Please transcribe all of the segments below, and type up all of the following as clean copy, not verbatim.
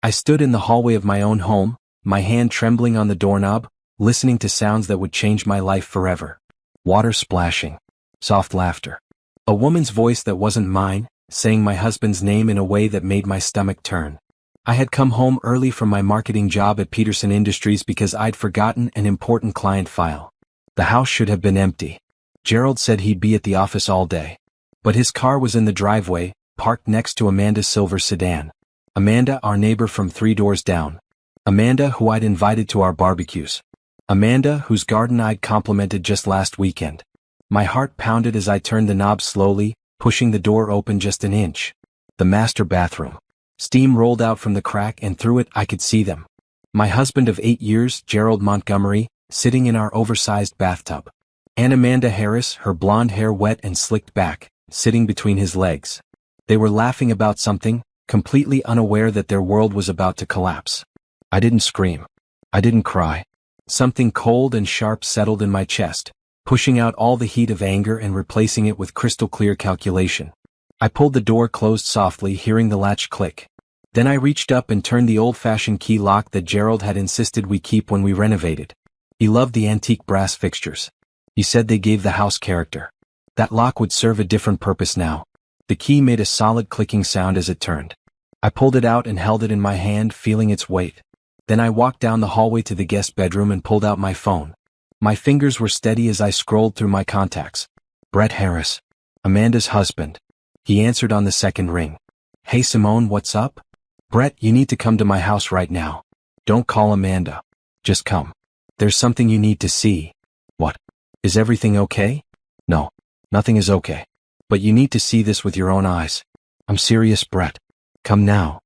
I stood in the hallway of my own home, my hand trembling on the doorknob, listening to sounds that would change my life forever. Water splashing. Soft laughter. A woman's voice that wasn't mine, saying my husband's name in a way that made my stomach turn. I had come home early from my marketing job at Peterson Industries because I'd forgotten an important client file. The house should have been empty. Gerald said he'd be at the office all day. But his car was in the driveway, parked next to Amanda's silver sedan. Amanda, our neighbor from 3 doors down. Amanda, who I'd invited to our barbecues. Amanda, whose garden I'd complimented just last weekend. My heart pounded as I turned the knob slowly, pushing the door open just an inch. The master bathroom. Steam rolled out from the crack and through it I could see them. My husband of 8 years, Gerald Montgomery, sitting in our oversized bathtub. And Amanda Harris, her blonde hair wet and slicked back, sitting between his legs. They were laughing about something, completely unaware that their world was about to collapse. I didn't scream. I didn't cry. Something cold and sharp settled in my chest, pushing out all the heat of anger and replacing it with crystal clear calculation. I pulled the door closed softly, hearing the latch click. Then I reached up and turned the old-fashioned key lock that Gerald had insisted we keep when we renovated. He loved the antique brass fixtures. He said they gave the house character. That lock would serve a different purpose now. The key made a solid clicking sound as it turned. I pulled it out and held it in my hand, feeling its weight. Then I walked down the hallway to the guest bedroom and pulled out my phone. My fingers were steady as I scrolled through my contacts. Brett Harris. Amanda's husband. He answered on the second ring. Hey Simone, what's up? Brett, you need to come to my house right now. Don't call Amanda. Just come. There's something you need to see. What? Is everything okay? No. Nothing is okay. But you need to see this with your own eyes. I'm serious, Brett. Come now.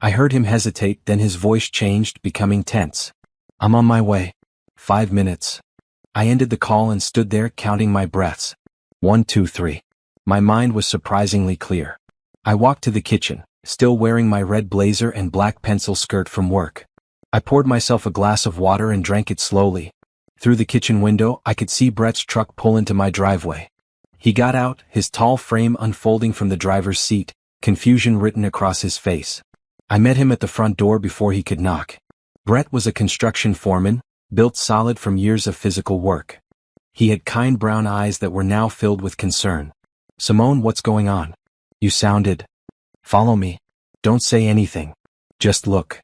I heard him hesitate, then his voice changed, becoming tense. I'm on my way. 5 minutes. I ended the call and stood there counting my breaths. 1, 2, 3. My mind was surprisingly clear. I walked to the kitchen, still wearing my red blazer and black pencil skirt from work. I poured myself a glass of water and drank it slowly. Through the kitchen window, I could see Brett's truck pull into my driveway. He got out, his tall frame unfolding from the driver's seat, confusion written across his face. I met him at the front door before he could knock. Brett was a construction foreman, built solid from years of physical work. He had kind brown eyes that were now filled with concern. Simone, what's going on? You sounded... Follow me. Don't say anything. Just look.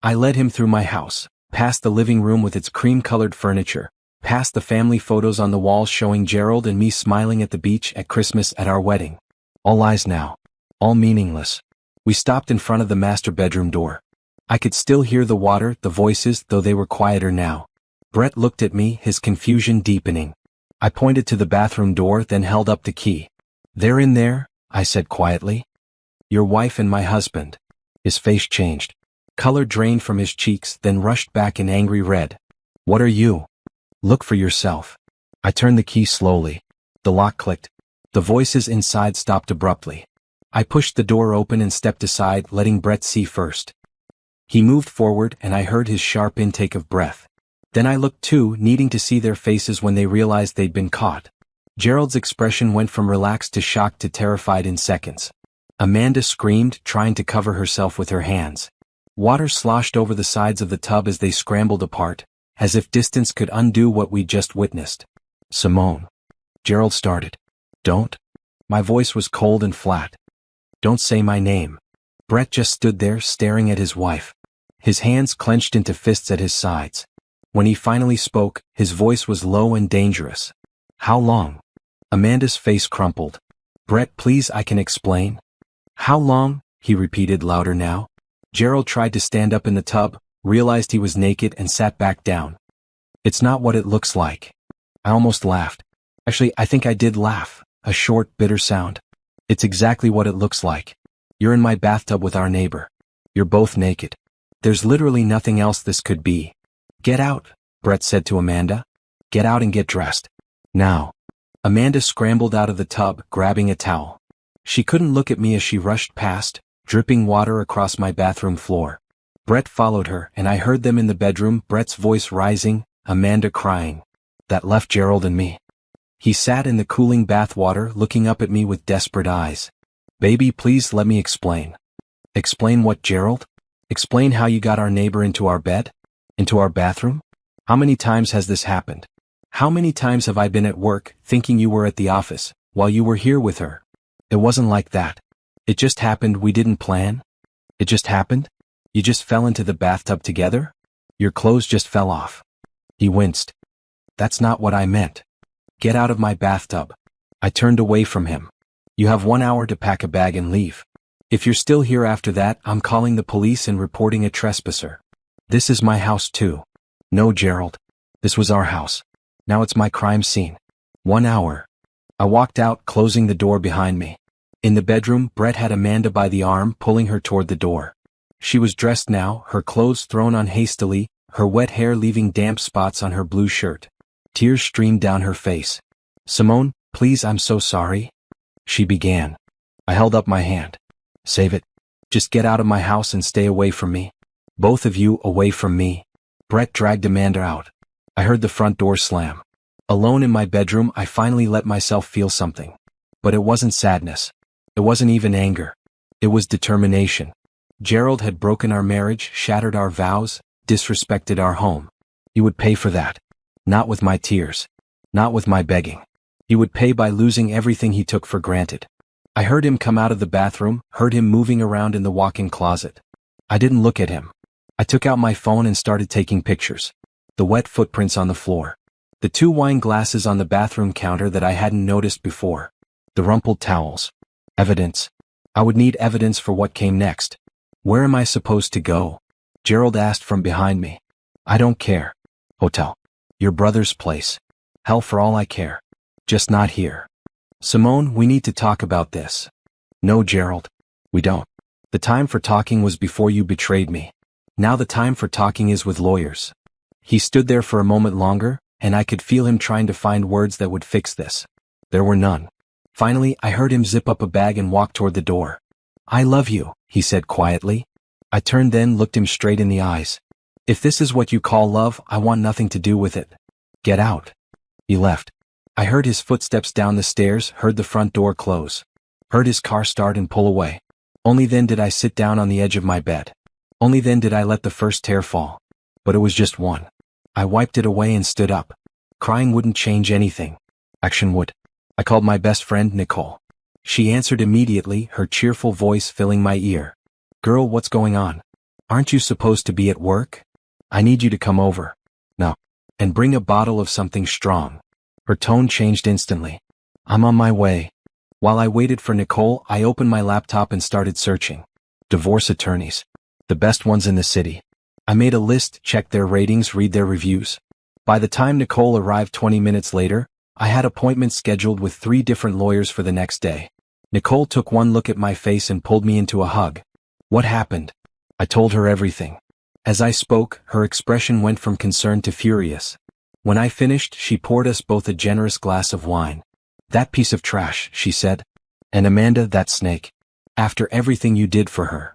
I led him through my house, past the living room with its cream-colored furniture, past the family photos on the walls showing Gerald and me smiling at the beach at Christmas at our wedding. All lies now. All meaningless. We stopped in front of the master bedroom door. I could still hear the water, the voices, though they were quieter now. Brett looked at me, his confusion deepening. I pointed to the bathroom door, then held up the key. They're in there, I said quietly. Your wife and my husband. His face changed. Color drained from his cheeks, then rushed back in angry red. What are you? Look for yourself. I turned the key slowly. The lock clicked. The voices inside stopped abruptly. I pushed the door open and stepped aside, letting Brett see first. He moved forward and I heard his sharp intake of breath. Then I looked too, needing to see their faces when they realized they'd been caught. Gerald's expression went from relaxed to shocked to terrified in seconds. Amanda screamed, trying to cover herself with her hands. Water sloshed over the sides of the tub as they scrambled apart, as if distance could undo what we'd just witnessed. Simone. Gerald started. Don't. My voice was cold and flat. Don't say my name. Brett just stood there, staring at his wife. His hands clenched into fists at his sides. When he finally spoke, his voice was low and dangerous. How long? Amanda's face crumpled. Brett, please, I can explain. How long? He repeated louder now. Gerald tried to stand up in the tub, realized he was naked and sat back down. It's not what it looks like. I almost laughed. Actually, I think I did laugh, a short, bitter sound. It's exactly what it looks like. You're in my bathtub with our neighbor. You're both naked. There's literally nothing else this could be. Get out, Brett said to Amanda. Get out and get dressed. Now. Amanda scrambled out of the tub, grabbing a towel. She couldn't look at me as she rushed past, dripping water across my bathroom floor. Brett followed her, and I heard them in the bedroom, Brett's voice rising, Amanda crying. That left Gerald and me. He sat in the cooling bath water, looking up at me with desperate eyes. Baby, please let me explain. Explain what, Gerald? Explain how you got our neighbor into our bed? Into our bathroom? How many times has this happened? How many times have I been at work, thinking you were at the office, while you were here with her? It wasn't like that. It just happened. We didn't plan. It just happened? You just fell into the bathtub together? Your clothes just fell off. He winced. That's not what I meant. Get out of my bathtub. I turned away from him. You have 1 hour to pack a bag and leave. If you're still here after that, I'm calling the police and reporting a trespasser. This is my house too. No, Gerald. This was our house. Now it's my crime scene. 1 hour. I walked out, closing the door behind me. In the bedroom, Brett had Amanda by the arm, pulling her toward the door. She was dressed now, her clothes thrown on hastily, her wet hair leaving damp spots on her blue shirt. Tears streamed down her face. Simone, please, I'm so sorry. She began. I held up my hand. Save it. Just get out of my house and stay away from me. Both of you away from me. Brett dragged Amanda out. I heard the front door slam. Alone in my bedroom, I finally let myself feel something. But it wasn't sadness. It wasn't even anger. It was determination. Gerald had broken our marriage, shattered our vows, disrespected our home. He would pay for that. Not with my tears. Not with my begging. He would pay by losing everything he took for granted. I heard him come out of the bathroom, heard him moving around in the walk-in closet. I didn't look at him. I took out my phone and started taking pictures. The wet footprints on the floor. The 2 wine glasses on the bathroom counter that I hadn't noticed before. The rumpled towels. Evidence. I would need evidence for what came next. Where am I supposed to go? Gerald asked from behind me. I don't care. Hotel. Your brother's place. Hell, for all I care. Just not here. Simone, we need to talk about this. No, Gerald. We don't. The time for talking was before you betrayed me. Now the time for talking is with lawyers. He stood there for a moment longer, and I could feel him trying to find words that would fix this. There were none. Finally, I heard him zip up a bag and walk toward the door. I love you, he said quietly. I turned, then looked him straight in the eyes. If this is what you call love, I want nothing to do with it. Get out. He left. I heard his footsteps down the stairs, heard the front door close. Heard his car start and pull away. Only then did I sit down on the edge of my bed. Only then did I let the first tear fall. But it was just one. I wiped it away and stood up. Crying wouldn't change anything. Action would. I called my best friend, Nicole. She answered immediately, her cheerful voice filling my ear. Girl, what's going on? Aren't you supposed to be at work? I need you to come over. No. And bring a bottle of something strong. Her tone changed instantly. I'm on my way. While I waited for Nicole, I opened my laptop and started searching. Divorce attorneys. The best ones in the city. I made a list, checked their ratings, read their reviews. By the time Nicole arrived 20 minutes later, I had appointments scheduled with 3 different lawyers for the next day. Nicole took one look at my face and pulled me into a hug. What happened? I told her everything. As I spoke, her expression went from concern to furious. When I finished, she poured us both a generous glass of wine. That piece of trash, she said. And Amanda, that snake. After everything you did for her.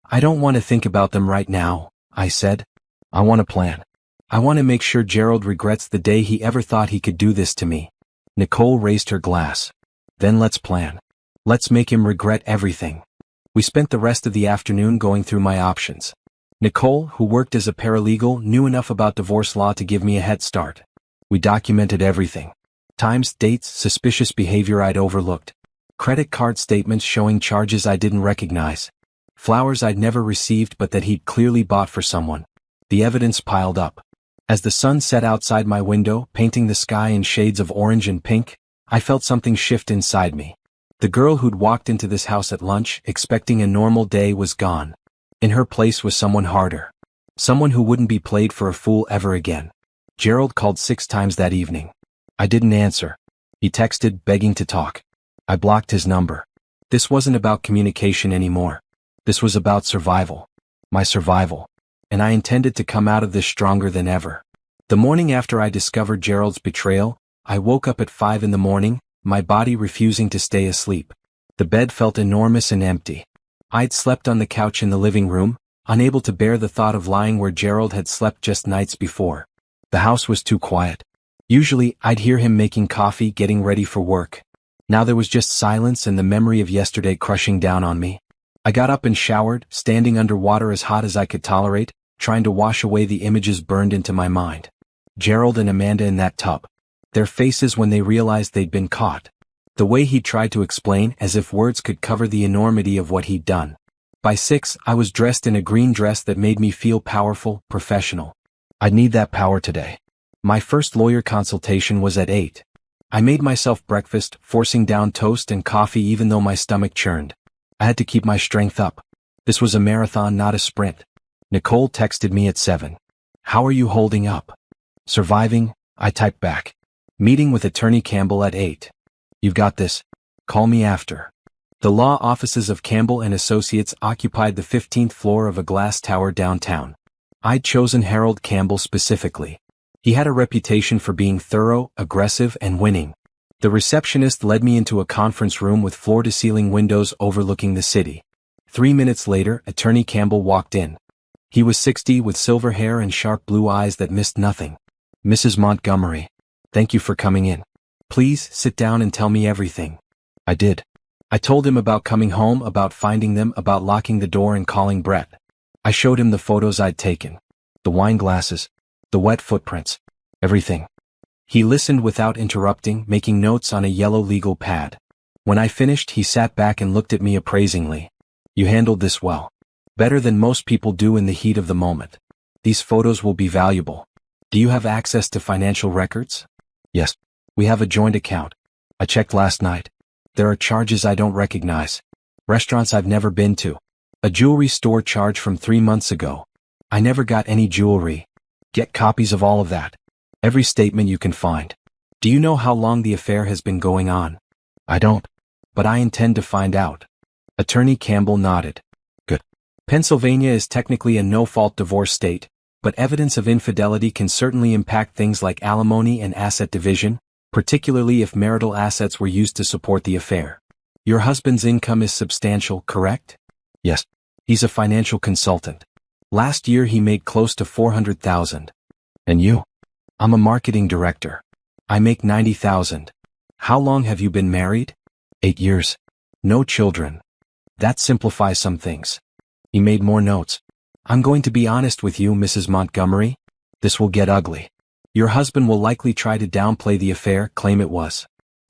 I don't want to think about them right now, I said. I want a plan. I want to make sure Gerald regrets the day he ever thought he could do this to me. Nicole raised her glass. Then let's plan. Let's make him regret everything. We spent the rest of the afternoon going through my options. Nicole, who worked as a paralegal, knew enough about divorce law to give me a head start. We documented everything. Times, dates, suspicious behavior I'd overlooked. Credit card statements showing charges I didn't recognize. Flowers I'd never received but that he'd clearly bought for someone. The evidence piled up. As the sun set outside my window, painting the sky in shades of orange and pink, I felt something shift inside me. The girl who'd walked into this house at lunch, expecting a normal day, was gone. In her place was someone harder. Someone who wouldn't be played for a fool ever again. Gerald called 6 times that evening. I didn't answer. He texted, begging to talk. I blocked his number. This wasn't about communication anymore. This was about survival. My survival. And I intended to come out of this stronger than ever. The morning after I discovered Gerald's betrayal, I woke up at 5 in the morning, my body refusing to stay asleep. The bed felt enormous and empty. I'd slept on the couch in the living room, unable to bear the thought of lying where Gerald had slept just nights before. The house was too quiet. Usually, I'd hear him making coffee, getting ready for work. Now there was just silence and the memory of yesterday crushing down on me. I got up and showered, standing under water as hot as I could tolerate, trying to wash away the images burned into my mind. Gerald and Amanda in that tub. Their faces when they realized they'd been caught. The way he tried to explain as if words could cover the enormity of what he'd done. By 6, I was dressed in a green dress that made me feel powerful, professional. I'd need that power today. My first lawyer consultation was at 8. I made myself breakfast, forcing down toast and coffee even though my stomach churned. I had to keep my strength up. This was a marathon, not a sprint. Nicole texted me at 7. How are you holding up? Surviving, I typed back. Meeting with Attorney Campbell at 8. You've got this. Call me after. The law offices of Campbell and Associates occupied the 15th floor of a glass tower downtown. I'd chosen Harold Campbell specifically. He had a reputation for being thorough, aggressive, and winning. The receptionist led me into a conference room with floor-to-ceiling windows overlooking the city. 3 minutes later, Attorney Campbell walked in. He was 60 with silver hair and sharp blue eyes that missed nothing. Mrs. Montgomery, thank you for coming in. Please sit down and tell me everything. I did. I told him about coming home, about finding them, about locking the door and calling Brett. I showed him the photos I'd taken. The wine glasses. The wet footprints. Everything. He listened without interrupting, making notes on a yellow legal pad. When I finished, he sat back and looked at me appraisingly. You handled this well. Better than most people do in the heat of the moment. These photos will be valuable. Do you have access to financial records? Yes. We have a joint account. I checked last night. There are charges I don't recognize. Restaurants I've never been to. A jewelry store charge from 3 months ago. I never got any jewelry. Get copies of all of that. Every statement you can find. Do you know how long the affair has been going on? I don't. But I intend to find out. Attorney Campbell nodded. Good. Pennsylvania is technically a no-fault divorce state, but evidence of infidelity can certainly impact things like alimony and asset division, particularly if marital assets were used to support the affair. Your husband's income is substantial, correct? Yes. He's a financial consultant. Last year he made close to $400,000. And you? I'm a marketing director. I make $90,000. How long have you been married? 8 years. No children. That simplifies some things. He made more notes. I'm going to be honest with you, Mrs. Montgomery. This will get ugly. Your husband will likely try to downplay the affair, claim it was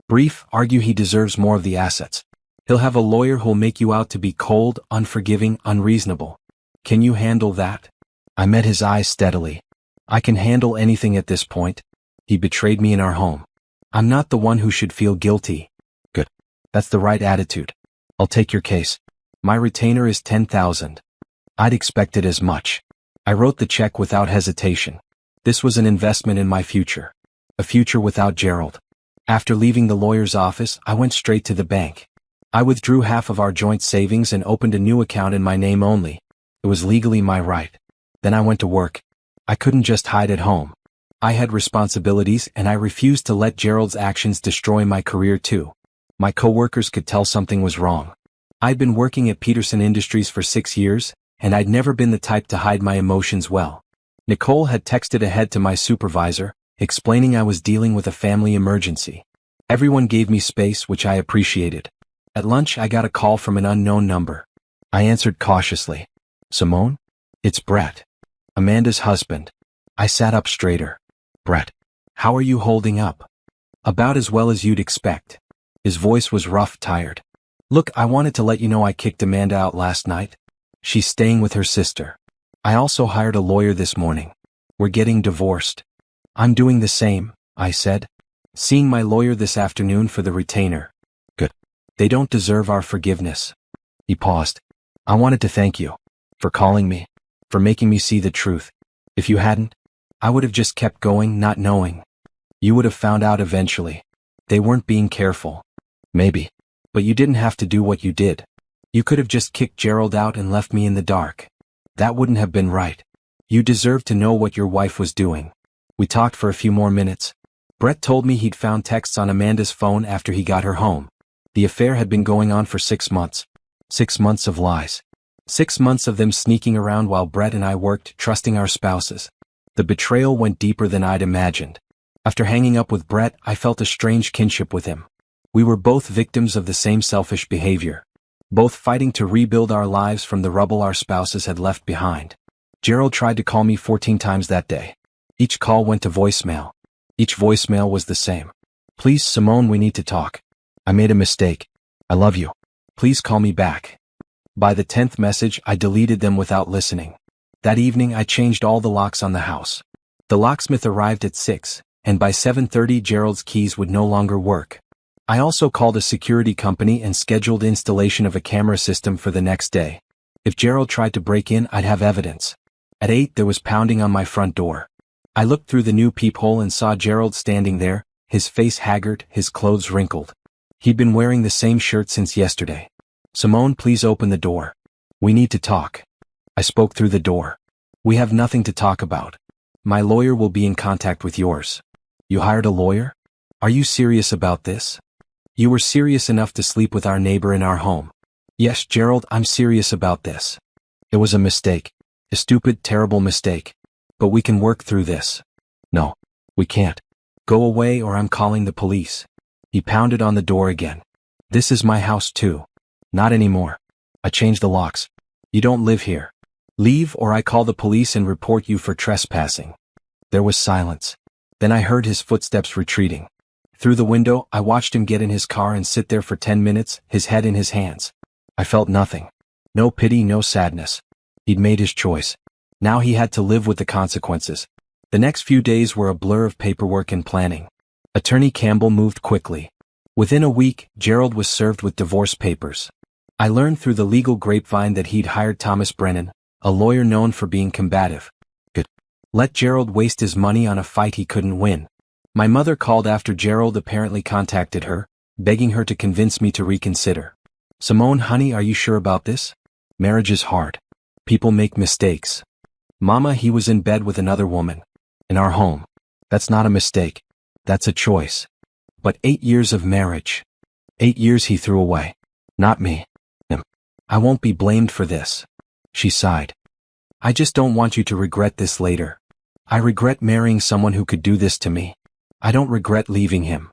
brief, argue he deserves more of the assets. He'll have a lawyer who'll make you out to be cold, unforgiving, unreasonable. Can you handle that? I met his eyes steadily. I can handle anything at this point. He betrayed me in our home. I'm not the one who should feel guilty. Good. That's the right attitude. I'll take your case. My retainer is $10,000. I'd expected as much. I wrote the check without hesitation. This was an investment in my future. A future without Gerald. After leaving the lawyer's office, I went straight to the bank. I withdrew half of our joint savings and opened a new account in my name only. It was legally my right. Then I went to work. I couldn't just hide at home. I had responsibilities and I refused to let Gerald's actions destroy my career too. My coworkers could tell something was wrong. I'd been working at Peterson Industries for 6 years, and I'd never been the type to hide my emotions well. Nicole had texted ahead to my supervisor, explaining I was dealing with a family emergency. Everyone gave me space, which I appreciated. At lunch, I got a call from an unknown number. I answered cautiously. Simone? It's Brett. Amanda's husband. I sat up straighter. Brett. How are you holding up? About as well as you'd expect. His voice was rough, tired. Look, I wanted to let you know I kicked Amanda out last night. She's staying with her sister. I also hired a lawyer this morning. We're getting divorced. I'm doing the same, I said. Seeing my lawyer this afternoon for the retainer. Good. They don't deserve our forgiveness. He paused. I wanted to thank you. For calling me. For making me see the truth. If you hadn't, I would have just kept going, not knowing. You would have found out eventually. They weren't being careful. Maybe. But you didn't have to do what you did. You could have just kicked Gerald out and left me in the dark. That wouldn't have been right. You deserve to know what your wife was doing. We talked for a few more minutes. Brett told me he'd found texts on Amanda's phone after he got her home. The affair had been going on for 6 months. 6 months of lies. 6 months of them sneaking around while Brett and I worked, trusting our spouses. The betrayal went deeper than I'd imagined. After hanging up with Brett, I felt a strange kinship with him. We were both victims of the same selfish behavior. both fighting to rebuild our lives from the rubble our spouses had left behind. Gerald tried to call me 14 times that day. Each call went to voicemail. Each voicemail was the same. Please, Simone, we need to talk. I made a mistake. I love you. Please call me back. By the 10th message, I deleted them without listening. That evening, I changed all the locks on the house. The locksmith arrived at 6, and by 7:30 Gerald's keys would no longer work. I also called a security company and scheduled installation of a camera system for the next day. If Gerald tried to break in, I'd have evidence. At 8 there was pounding on my front door. I looked through the new peephole and saw Gerald standing there, his face haggard, his clothes wrinkled. He'd been wearing the same shirt since yesterday. Simone, please open the door. We need to talk. I spoke through the door. We have nothing to talk about. My lawyer will be in contact with yours. You hired a lawyer? Are you serious about this? You were serious enough to sleep with our neighbor in our home. Yes, Gerald, I'm serious about this. It was a mistake. A stupid, terrible mistake. But we can work through this. No, we can't. Go away or I'm calling the police. He pounded on the door again. This is my house too. Not anymore. I changed the locks. You don't live here. Leave or I call the police and report you for trespassing. There was silence. Then I heard his footsteps retreating. Through the window, I watched him get in his car and sit there for 10 minutes, his head in his hands. I felt nothing. No pity, no sadness. He'd made his choice. Now he had to live with the consequences. The next few days were a blur of paperwork and planning. Attorney Campbell moved quickly. Within a week, Gerald was served with divorce papers. I learned through the legal grapevine that he'd hired Thomas Brennan, a lawyer known for being combative. Good. Let Gerald waste his money on a fight he couldn't win. My mother called after Gerald apparently contacted her, begging her to convince me to reconsider. Simone, honey, are you sure about this? Marriage is hard. People make mistakes. Mama, he was in bed with another woman. In our home. That's not a mistake. That's a choice. But 8 years of marriage. 8 years he threw away. Not me. Him. I won't be blamed for this. She sighed. I just don't want you to regret this later. I regret marrying someone who could do this to me. I don't regret leaving him.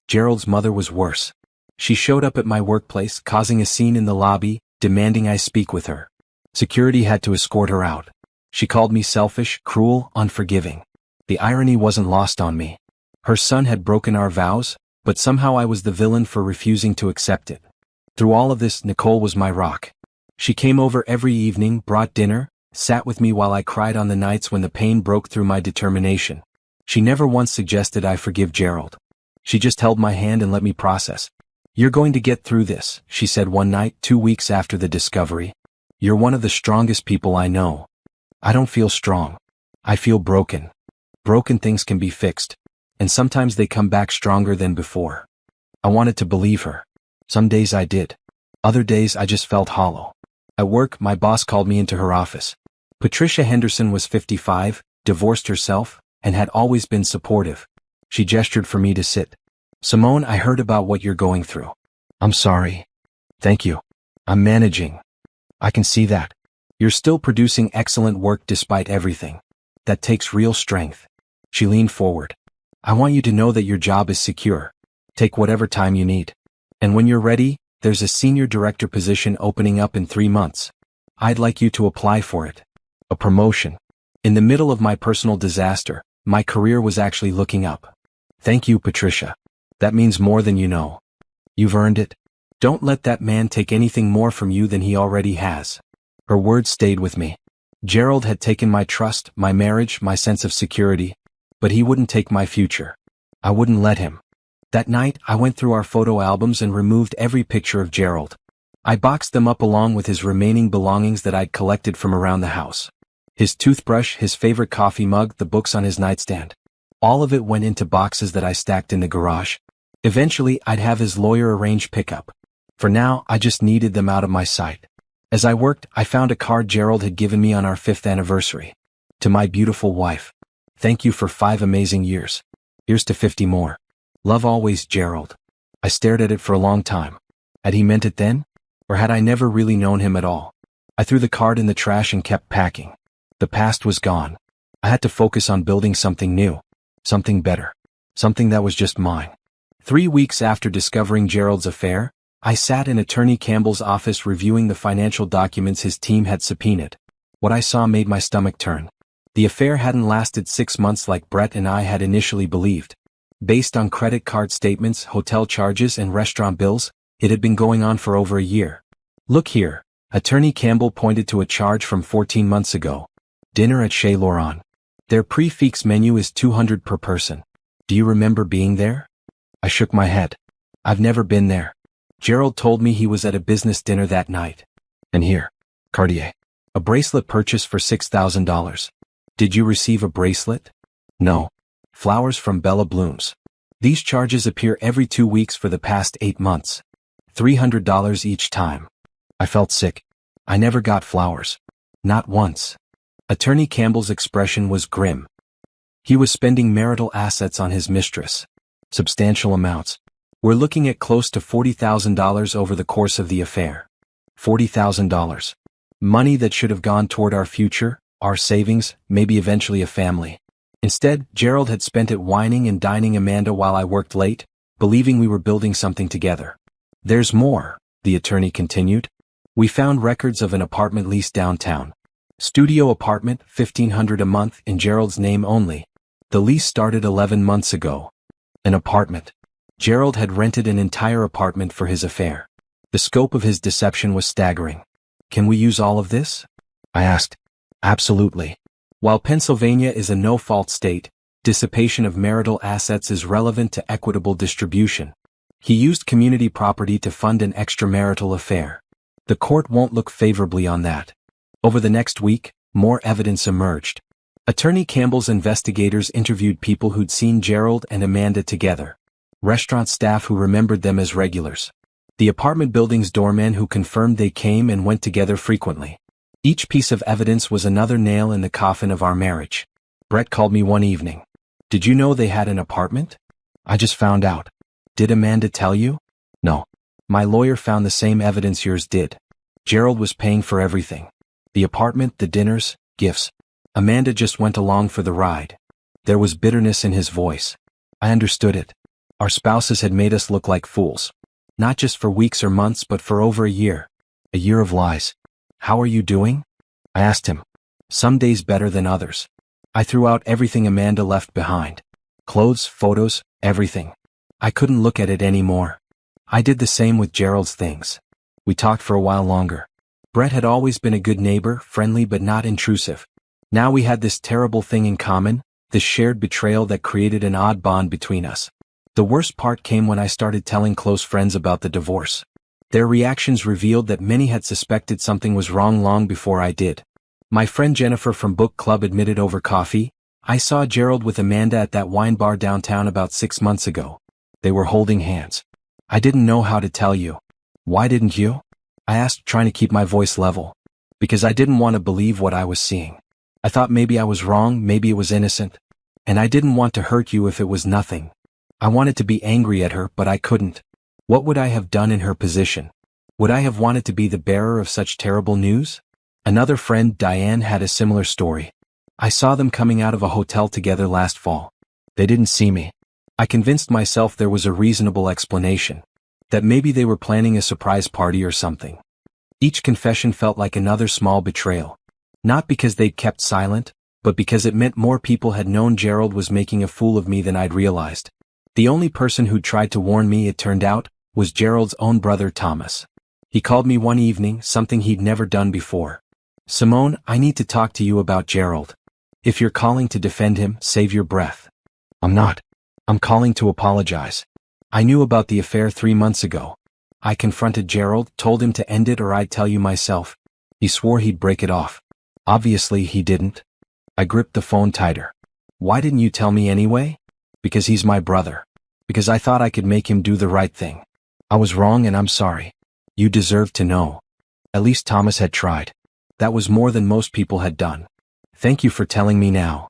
Gerald's mother was worse. She showed up at my workplace, causing a scene in the lobby, demanding I speak with her. Security had to escort her out. She called me selfish, cruel, unforgiving. The irony wasn't lost on me. Her son had broken our vows, but somehow I was the villain for refusing to accept it. Through all of this, Nicole was my rock. She came over every evening, brought dinner, sat with me while I cried on the nights when the pain broke through my determination. She never once suggested I forgive Gerald. She just held my hand and let me process. You're going to get through this, she said one night 2 weeks after the discovery. You're one of the strongest people I know. I don't feel strong. I feel broken. Broken things can be fixed. And sometimes they come back stronger than before. I wanted to believe her. Some days I did. Other days I just felt hollow. At work, my boss called me into her office. Patricia Henderson was 55, divorced herself, and had always been supportive. She gestured for me to sit. Simone, I heard about what you're going through. I'm sorry. Thank you. I'm managing. I can see that. You're still producing excellent work despite everything. That takes real strength. She leaned forward. I want you to know that your job is secure. Take whatever time you need. And when you're ready, there's a senior director position opening up in 3 months. I'd like you to apply for it. A promotion. In the middle of my personal disaster, my career was actually looking up. Thank you, Patricia. That means more than you know. You've earned it. Don't let that man take anything more from you than he already has. Her words stayed with me. Gerald had taken my trust, my marriage, my sense of security, but he wouldn't take my future. I wouldn't let him. That night, I went through our photo albums and removed every picture of Gerald. I boxed them up along with his remaining belongings that I'd collected from around the house. His toothbrush, his favorite coffee mug, the books on his nightstand. All of it went into boxes that I stacked in the garage. Eventually, I'd have his lawyer arrange pickup. For now, I just needed them out of my sight. As I worked, I found a card Gerald had given me on our 5th anniversary. To my beautiful wife. Thank you for 5 amazing years. Here's to 50 more. Love always, Gerald. I stared at it for a long time. Had he meant it then? Or had I never really known him at all? I threw the card in the trash and kept packing. The past was gone. I had to focus on building something new. Something better. Something that was just mine. 3 weeks after discovering Gerald's affair, I sat in Attorney Campbell's office reviewing the financial documents his team had subpoenaed. What I saw made my stomach turn. The affair hadn't lasted 6 months like Brett and I had initially believed. Based on credit card statements, hotel charges, and restaurant bills, it had been going on for over a year. Look here, Attorney Campbell pointed to a charge from 14 months ago. Dinner at Chez Laurent. Their prix-fixe menu is $200 per person. Do you remember being there? I shook my head. I've never been there. Gerald told me he was at a business dinner that night. And here, Cartier. A bracelet purchased for $6,000. Did you receive a bracelet? No. Flowers from Bella Blooms. These charges appear every 2 weeks for the past 8 months. $300 each time. I felt sick. I never got flowers. Not once. Attorney Campbell's expression was grim. He was spending marital assets on his mistress. Substantial amounts. We're looking at close to $40,000 over the course of the affair. $40,000. Money that should have gone toward our future, our savings, maybe eventually a family. Instead, Gerald had spent it whining and dining Amanda while I worked late, believing we were building something together. There's more, the attorney continued. We found records of an apartment lease downtown. Studio apartment, $1,500 a month in Gerald's name only. The lease started 11 months ago. An apartment. Gerald had rented an entire apartment for his affair. The scope of his deception was staggering. Can we use all of this? I asked. Absolutely. While Pennsylvania is a no-fault state, dissipation of marital assets is relevant to equitable distribution. He used community property to fund an extramarital affair. The court won't look favorably on that. Over the next week, more evidence emerged. Attorney Campbell's investigators interviewed people who'd seen Gerald and Amanda together. Restaurant staff who remembered them as regulars. The apartment building's doorman who confirmed they came and went together frequently. Each piece of evidence was another nail in the coffin of our marriage. Brett called me one evening. Did you know they had an apartment? I just found out. Did Amanda tell you? No. My lawyer found the same evidence yours did. Gerald was paying for everything. The apartment, the dinners, gifts. Amanda just went along for the ride. There was bitterness in his voice. I understood it. Our spouses had made us look like fools. Not just for weeks or months but for over a year. A year of lies. How are you doing? I asked him. Some days better than others. I threw out everything Amanda left behind. Clothes, photos, everything. I couldn't look at it anymore. I did the same with Gerald's things. We talked for a while longer. Brett had always been a good neighbor, friendly but not intrusive. Now we had this terrible thing in common, this shared betrayal that created an odd bond between us. The worst part came when I started telling close friends about the divorce. Their reactions revealed that many had suspected something was wrong long before I did. My friend Jennifer from book club admitted over coffee, I saw Gerald with Amanda at that wine bar downtown about 6 months ago. They were holding hands. I didn't know how to tell you. Why didn't you? I asked, trying to keep my voice level. Because I didn't want to believe what I was seeing. I thought maybe I was wrong, maybe it was innocent. And I didn't want to hurt you if it was nothing. I wanted to be angry at her, but I couldn't. What would I have done in her position? Would I have wanted to be the bearer of such terrible news? Another friend, Diane, had a similar story. I saw them coming out of a hotel together last fall. They didn't see me. I convinced myself there was a reasonable explanation. That maybe they were planning a surprise party or something. Each confession felt like another small betrayal. Not because they'd kept silent, but because it meant more people had known Gerald was making a fool of me than I'd realized. The only person who'd tried to warn me, it turned out, was Gerald's own brother Thomas. He called me one evening, something he'd never done before. Simone, I need to talk to you about Gerald. If you're calling to defend him, save your breath. I'm not. I'm calling to apologize. I knew about the affair 3 months ago. I confronted Gerald, told him to end it or I'd tell you myself. He swore he'd break it off. Obviously he didn't. I gripped the phone tighter. Why didn't you tell me anyway? Because he's my brother. Because I thought I could make him do the right thing. I was wrong and I'm sorry. You deserve to know. At least Thomas had tried. That was more than most people had done. Thank you for telling me now.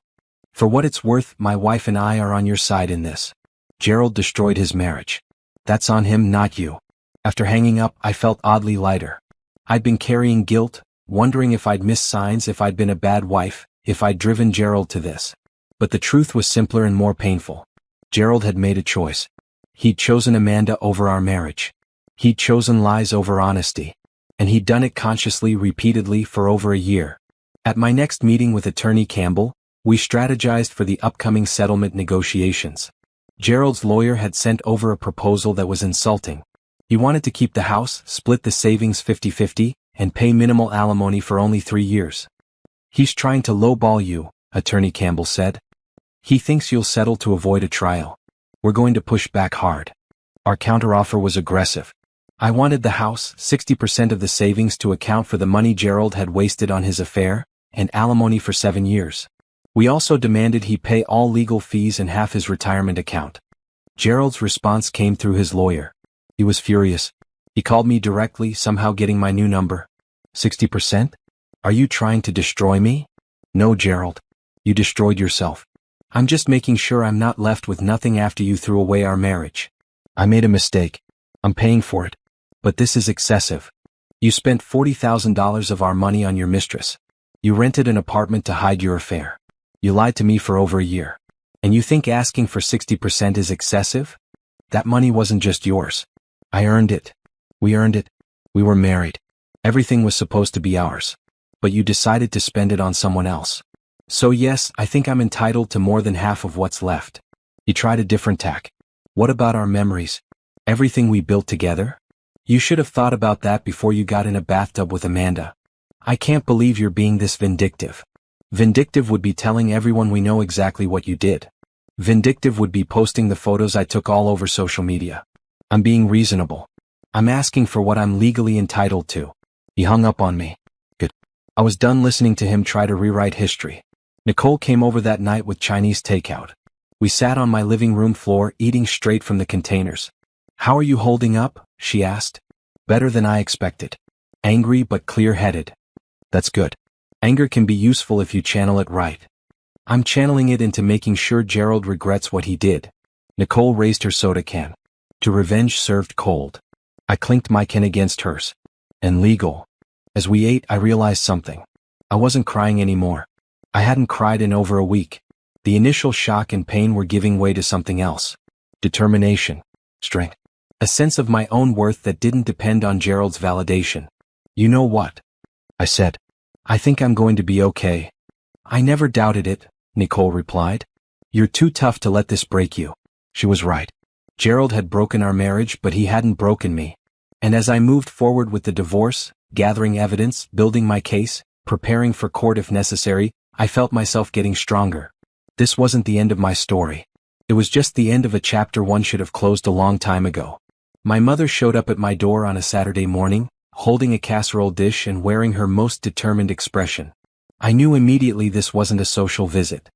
For what it's worth, my wife and I are on your side in this. Gerald destroyed his marriage. That's on him, not you. After hanging up, I felt oddly lighter. I'd been carrying guilt, wondering if I'd missed signs, if I'd been a bad wife, if I'd driven Gerald to this. But the truth was simpler and more painful. Gerald had made a choice. He'd chosen Amanda over our marriage. He'd chosen lies over honesty. And he'd done it consciously, repeatedly, for over a year. At my next meeting with Attorney Campbell, we strategized for the upcoming settlement negotiations. Gerald's lawyer had sent over a proposal that was insulting. He wanted to keep the house, split the savings 50-50, and pay minimal alimony for only 3 years. He's trying to lowball you, Attorney Campbell said. He thinks you'll settle to avoid a trial. We're going to push back hard. Our counteroffer was aggressive. I wanted the house, 60% of the savings to account for the money Gerald had wasted on his affair, and alimony for 7 years. We also demanded he pay all legal fees and half his retirement account. Gerald's response came through his lawyer. He was furious. He called me directly, somehow getting my new number. 60%? Are you trying to destroy me? No, Gerald. You destroyed yourself. I'm just making sure I'm not left with nothing after you threw away our marriage. I made a mistake. I'm paying for it. But this is excessive. You spent $40,000 of our money on your mistress. You rented an apartment to hide your affair. You lied to me for over a year. And you think asking for 60% is excessive? That money wasn't just yours. I earned it. We earned it. We were married. Everything was supposed to be ours. But you decided to spend it on someone else. So yes, I think I'm entitled to more than half of what's left. You tried a different tack. What about our memories? Everything we built together? You should have thought about that before you got in a bathtub with Amanda. I can't believe you're being this vindictive. Vindictive would be telling everyone we know exactly what you did. Vindictive would be posting the photos I took all over social media. I'm being reasonable. I'm asking for what I'm legally entitled to. He hung up on me. Good. I was done listening to him try to rewrite history. Nicole came over that night with Chinese takeout. We sat on my living room floor eating straight from the containers. How are you holding up? She asked. Better than I expected. Angry but clear-headed. That's good. Anger can be useful if you channel it right. I'm channeling it into making sure Gerald regrets what he did. Nicole raised her soda can. To revenge served cold. I clinked my can against hers. And legal. As we ate, I realized something. I wasn't crying anymore. I hadn't cried in over a week. The initial shock and pain were giving way to something else. Determination. Strength. A sense of my own worth that didn't depend on Gerald's validation. You know what? I said. I think I'm going to be okay. I never doubted it, Nicole replied. You're too tough to let this break you. She was right. Gerald had broken our marriage, but he hadn't broken me. And as I moved forward with the divorce, gathering evidence, building my case, preparing for court if necessary, I felt myself getting stronger. This wasn't the end of my story. It was just the end of a chapter one should have closed a long time ago. My mother showed up at my door on a Saturday morning, holding a casserole dish and wearing her most determined expression. I knew immediately this wasn't a social visit.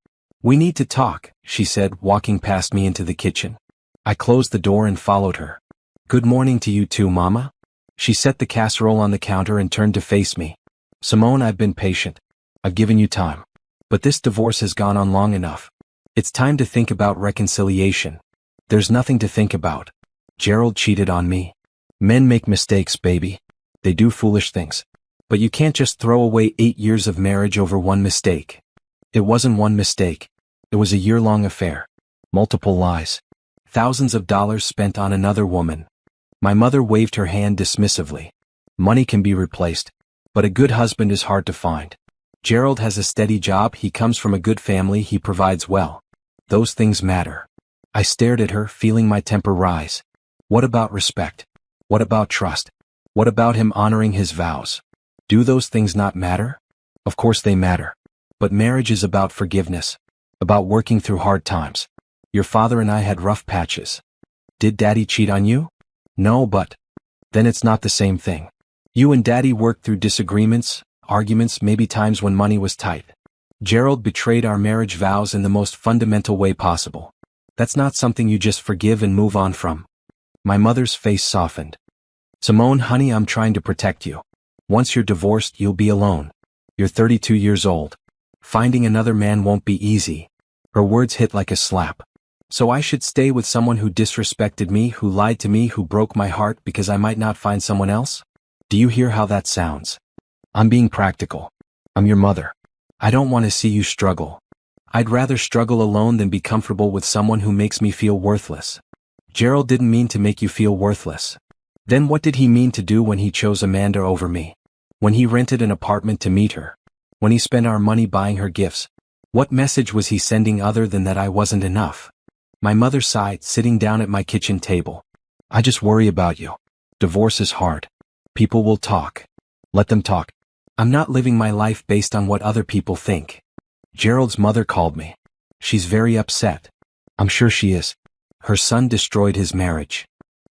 We need to talk, she said, walking past me into the kitchen. I closed the door and followed her. Good morning to you too, Mama. She set the casserole on the counter and turned to face me. Simone, I've been patient. I've given you time. But this divorce has gone on long enough. It's time to think about reconciliation. There's nothing to think about. Gerald cheated on me. Men make mistakes, baby. They do foolish things. But you can't just throw away 8 years of marriage over one mistake. It wasn't one mistake. It was a year-long affair. Multiple lies. Thousands of dollars spent on another woman. My mother waved her hand dismissively. Money can be replaced. But a good husband is hard to find. Gerald has a steady job, he comes from a good family, he provides well. Those things matter. I stared at her, feeling my temper rise. What about respect? What about trust? What about him honoring his vows? Do those things not matter? Of course they matter. But marriage is about forgiveness. About working through hard times. Your father and I had rough patches. Did Daddy cheat on you? No, but then it's not the same thing. You and Daddy worked through disagreements, arguments, maybe times when money was tight. Gerald betrayed our marriage vows in the most fundamental way possible. That's not something you just forgive and move on from. My mother's face softened. Simone, honey, I'm trying to protect you. Once you're divorced, you'll be alone. You're 32 years old. Finding another man won't be easy. Her words hit like a slap. So I should stay with someone who disrespected me, who lied to me, who broke my heart because I might not find someone else? Do you hear how that sounds? I'm being practical. I'm your mother. I don't want to see you struggle. I'd rather struggle alone than be comfortable with someone who makes me feel worthless. Gerald didn't mean to make you feel worthless. Then what did he mean to do when he chose Amanda over me? When he rented an apartment to meet her? When he spent our money buying her gifts? What message was he sending other than that I wasn't enough? My mother sighed, sitting down at my kitchen table. I just worry about you. Divorce is hard. People will talk. Let them talk. I'm not living my life based on what other people think. Gerald's mother called me. She's very upset. I'm sure she is. Her son destroyed his marriage.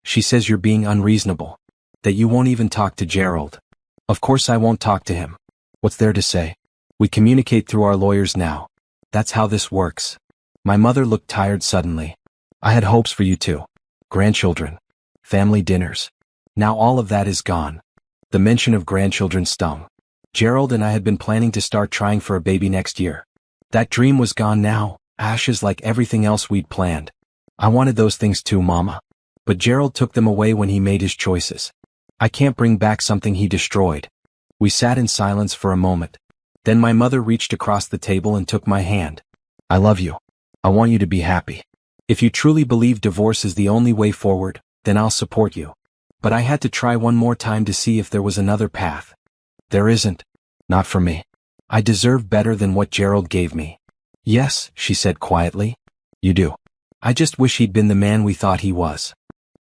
She says you're being unreasonable. That you won't even talk to Gerald. Of course I won't talk to him. What's there to say? We communicate through our lawyers now. That's how this works. My mother looked tired suddenly. I had hopes for you too. Grandchildren. Family dinners. Now all of that is gone. The mention of grandchildren stung. Gerald and I had been planning to start trying for a baby next year. That dream was gone now, ashes like everything else we'd planned. I wanted those things too, Mama. But Gerald took them away when he made his choices. I can't bring back something he destroyed. We sat in silence for a moment. Then my mother reached across the table and took my hand. I love you. I want you to be happy. If you truly believe divorce is the only way forward, then I'll support you. But I had to try one more time to see if there was another path. There isn't. Not for me. I deserve better than what Gerald gave me. Yes, she said quietly. You do. I just wish he'd been the man we thought he was.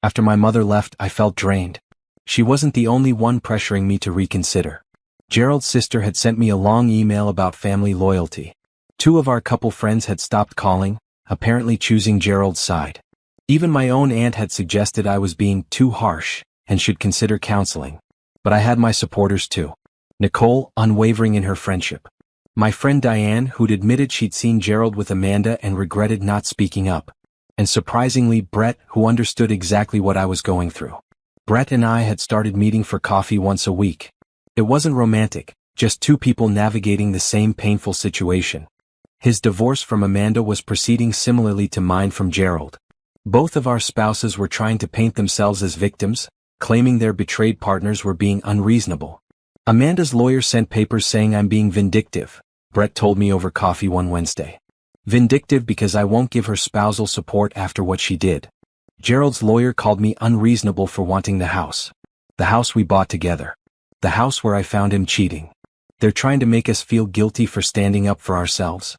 After my mother left, I felt drained. She wasn't the only one pressuring me to reconsider. Gerald's sister had sent me a long email about family loyalty. 2 of our couple friends had stopped calling, apparently choosing Gerald's side. Even my own aunt had suggested I was being too harsh and should consider counseling. But I had my supporters too. Nicole, unwavering in her friendship. My friend Diane, who'd admitted she'd seen Gerald with Amanda and regretted not speaking up. And surprisingly, Brett, who understood exactly what I was going through. Brett and I had started meeting for coffee once a week. It wasn't romantic, just 2 people navigating the same painful situation. His divorce from Amanda was proceeding similarly to mine from Gerald. Both of our spouses were trying to paint themselves as victims, claiming their betrayed partners were being unreasonable. Amanda's lawyer sent papers saying I'm being vindictive, Brett told me over coffee one Wednesday. Vindictive because I won't give her spousal support after what she did. Gerald's lawyer called me unreasonable for wanting the house. The house we bought together. The house where I found him cheating. They're trying to make us feel guilty for standing up for ourselves.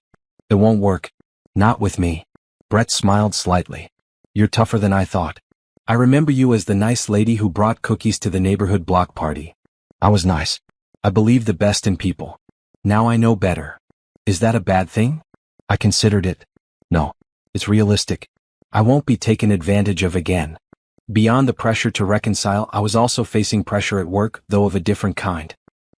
It won't work. Not with me. Brett smiled slightly. You're tougher than I thought. I remember you as the nice lady who brought cookies to the neighborhood block party. I was nice. I believe the best in people. Now I know better. Is that a bad thing? I considered it. No. It's realistic. I won't be taken advantage of again. Beyond the pressure to reconcile, I was also facing pressure at work, though of a different kind.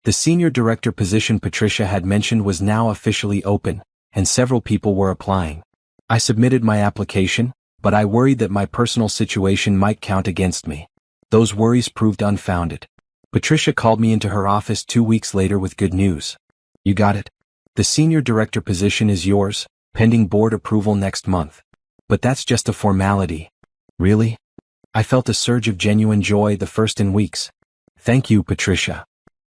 The senior director position Patricia had mentioned was now officially open, and several people were applying. I submitted my application, but I worried that my personal situation might count against me. Those worries proved unfounded. Patricia called me into her office 2 weeks later with good news. You got it. The senior director position is yours, pending board approval next month. But that's just a formality. Really? I felt a surge of genuine joy the first in weeks. Thank you, Patricia.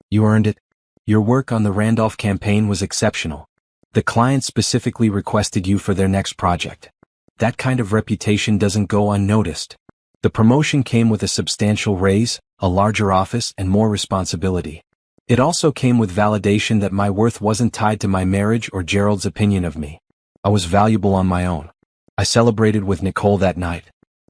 You earned it. Your work on the Randolph campaign was exceptional. The client specifically requested you for their next project. That kind of reputation doesn't go unnoticed. The promotion came with a substantial raise, a larger office, and more responsibility. It also came with validation that my worth wasn't tied to my marriage or Gerald's opinion of me. I was valuable on my own. I celebrated with Nicole that night.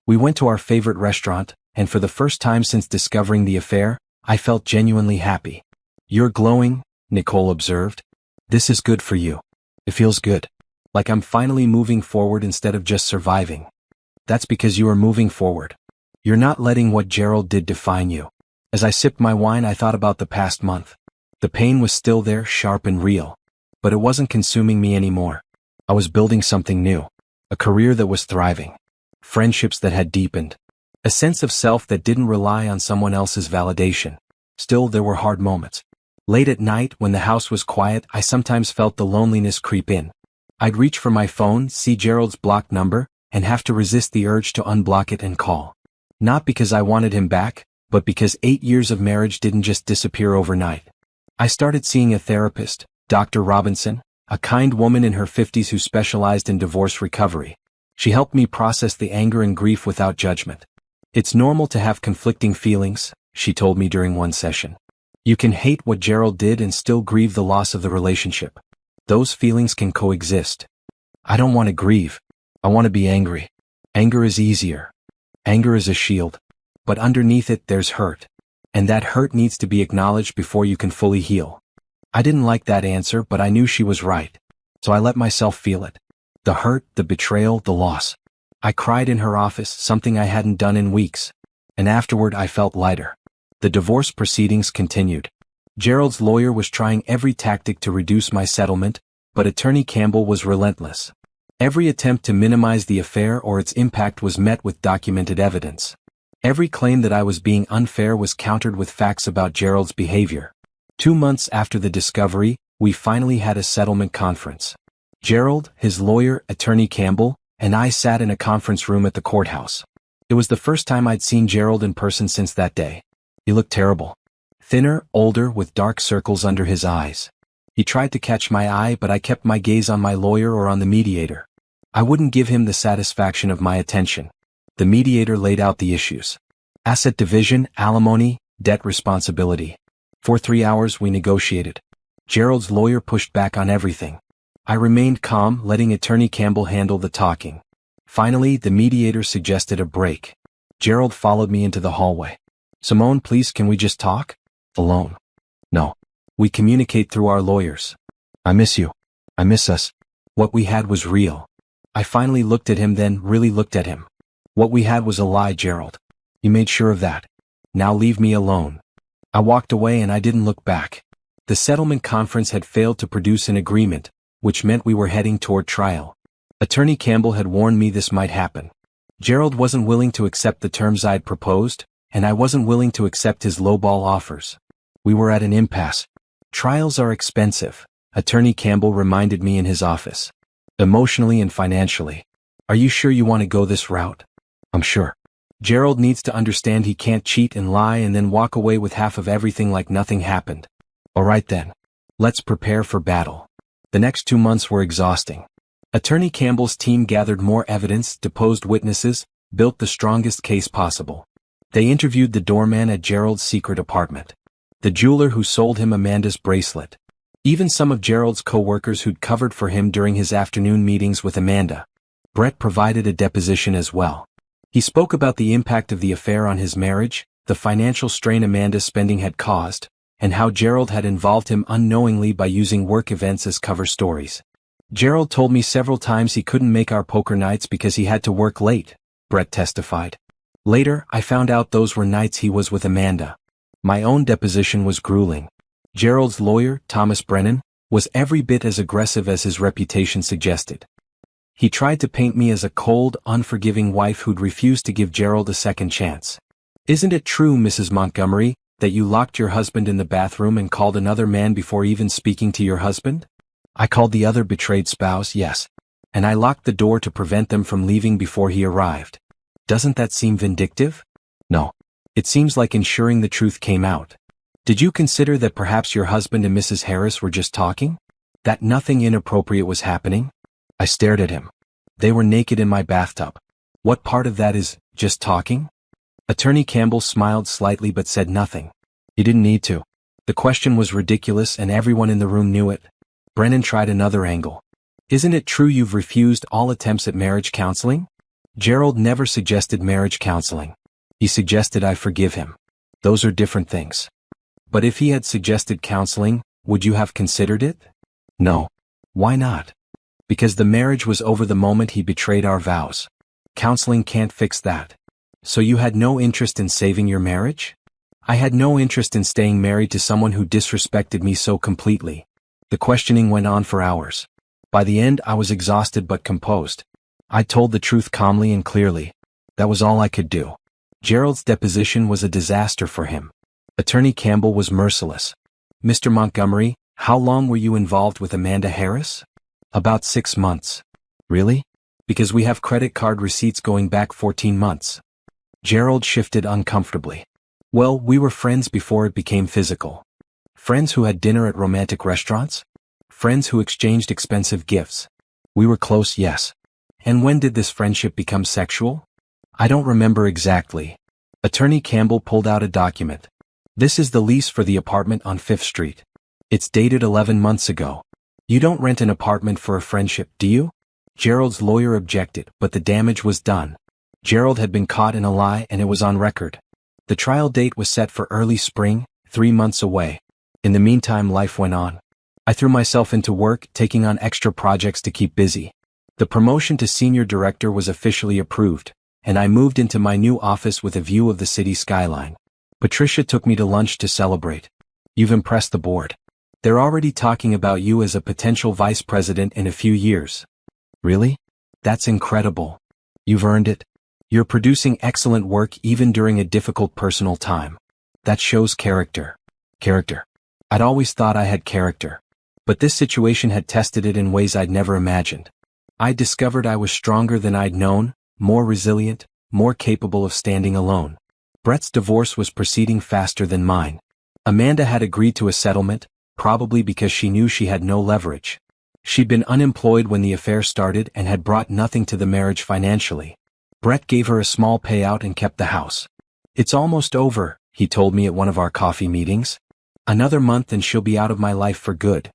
We went to our favorite restaurant, and for the first time since discovering the affair, I felt genuinely happy. You're glowing, Nicole observed. This is good for you. It feels good. Like I'm finally moving forward instead of just surviving. That's because you are moving forward. You're not letting what Gerald did define you. As I sipped my wine, I thought about the past month. The pain was still there, sharp and real. But it wasn't consuming me anymore. I was building something new. A career that was thriving. Friendships that had deepened. A sense of self that didn't rely on someone else's validation. Still, there were hard moments. Late at night, when the house was quiet, I sometimes felt the loneliness creep in. I'd reach for my phone, see Gerald's blocked number, and have to resist the urge to unblock it and call. Not because I wanted him back, but because 8 years of marriage didn't just disappear overnight. I started seeing a therapist, Dr. Robinson, a kind woman in her 50s who specialized in divorce recovery. She helped me process the anger and grief without judgment. It's normal to have conflicting feelings, she told me during one session. You can hate what Gerald did and still grieve the loss of the relationship. Those feelings can coexist. I don't want to grieve. I want to be angry. Anger is easier. Anger is a shield. But underneath it there's hurt. And that hurt needs to be acknowledged before you can fully heal. I didn't like that answer, but I knew she was right. So I let myself feel it. The hurt, the betrayal, the loss. I cried in her office, something I hadn't done in weeks. And afterward I felt lighter. The divorce proceedings continued. Gerald's lawyer was trying every tactic to reduce my settlement, but Attorney Campbell was relentless. Every attempt to minimize the affair or its impact was met with documented evidence. Every claim that I was being unfair was countered with facts about Gerald's behavior. 2 months after the discovery, we finally had a settlement conference. Gerald, his lawyer, Attorney Campbell, and I sat in a conference room at the courthouse. It was the first time I'd seen Gerald in person since that day. He looked terrible. Thinner, older, with dark circles under his eyes. He tried to catch my eye, but I kept my gaze on my lawyer or on the mediator. I wouldn't give him the satisfaction of my attention. The mediator laid out the issues. Asset division, alimony, debt responsibility. For 3 hours we negotiated. Gerald's lawyer pushed back on everything. I remained calm, letting Attorney Campbell handle the talking. Finally, the mediator suggested a break. Gerald followed me into the hallway. Simone, please, can we just talk? Alone. No. We communicate through our lawyers. I miss you. I miss us. What we had was real. I finally looked at him, then really looked at him. What we had was a lie, Gerald. You made sure of that. Now leave me alone. I walked away and I didn't look back. The settlement conference had failed to produce an agreement, which meant we were heading toward trial. Attorney Campbell had warned me this might happen. Gerald wasn't willing to accept the terms I'd proposed, and I wasn't willing to accept his lowball offers. We were at an impasse. Trials are expensive, Attorney Campbell reminded me in his office. Emotionally and financially. Are you sure you want to go this route? I'm sure. Gerald needs to understand he can't cheat and lie and then walk away with half of everything like nothing happened. All right then. Let's prepare for battle. The next 2 months were exhausting. Attorney Campbell's team gathered more evidence, deposed witnesses, built the strongest case possible. They interviewed the doorman at Gerald's secret apartment. The jeweler who sold him Amanda's bracelet. Even some of Gerald's co-workers who'd covered for him during his afternoon meetings with Amanda. Brett provided a deposition as well. He spoke about the impact of the affair on his marriage, the financial strain Amanda's spending had caused, and how Gerald had involved him unknowingly by using work events as cover stories. Gerald told me several times he couldn't make our poker nights because he had to work late, Brett testified. Later, I found out those were nights he was with Amanda. My own deposition was grueling. Gerald's lawyer, Thomas Brennan, was every bit as aggressive as his reputation suggested. He tried to paint me as a cold, unforgiving wife who'd refused to give Gerald a second chance. Isn't it true, Mrs. Montgomery, that you locked your husband in the bathroom and called another man before even speaking to your husband? I called the other betrayed spouse, yes. And I locked the door to prevent them from leaving before he arrived. Doesn't that seem vindictive? No. It seems like ensuring the truth came out. Did you consider that perhaps your husband and Mrs. Harris were just talking? That nothing inappropriate was happening? I stared at him. They were naked in my bathtub. What part of that is just talking? Attorney Campbell smiled slightly but said nothing. He didn't need to. The question was ridiculous and everyone in the room knew it. Brennan tried another angle. Isn't it true you've refused all attempts at marriage counseling? Gerald never suggested marriage counseling. He suggested I forgive him. Those are different things. But if he had suggested counseling, would you have considered it? No. Why not? Because the marriage was over the moment he betrayed our vows. Counseling can't fix that. So you had no interest in saving your marriage? I had no interest in staying married to someone who disrespected me so completely. The questioning went on for hours. By the end, I was exhausted but composed. I told the truth calmly and clearly. That was all I could do. Gerald's deposition was a disaster for him. Attorney Campbell was merciless. Mr. Montgomery, how long were you involved with Amanda Harris? About 6 months. Really? Because we have credit card receipts going back 14 months. Gerald shifted uncomfortably. Well, we were friends before it became physical. Friends who had dinner at romantic restaurants? Friends who exchanged expensive gifts. We were close, yes. And when did this friendship become sexual? I don't remember exactly. Attorney Campbell pulled out a document. This is the lease for the apartment on 5th Street. It's dated 11 months ago. You don't rent an apartment for a friendship, do you? Gerald's lawyer objected, but the damage was done. Gerald had been caught in a lie and it was on record. The trial date was set for early spring, 3 months away. In the meantime, life went on. I threw myself into work, taking on extra projects to keep busy. The promotion to senior director was officially approved, and I moved into my new office with a view of the city skyline. Patricia took me to lunch to celebrate. You've impressed the board. They're already talking about you as a potential vice president in a few years. Really? That's incredible. You've earned it. You're producing excellent work even during a difficult personal time. That shows character. Character. I'd always thought I had character. But this situation had tested it in ways I'd never imagined. I discovered I was stronger than I'd known, more resilient, more capable of standing alone. Brett's divorce was proceeding faster than mine. Amanda had agreed to a settlement, probably because she knew she had no leverage. She'd been unemployed when the affair started and had brought nothing to the marriage financially. Brett gave her a small payout and kept the house. It's almost over, he told me at one of our coffee meetings. Another month and she'll be out of my life for good.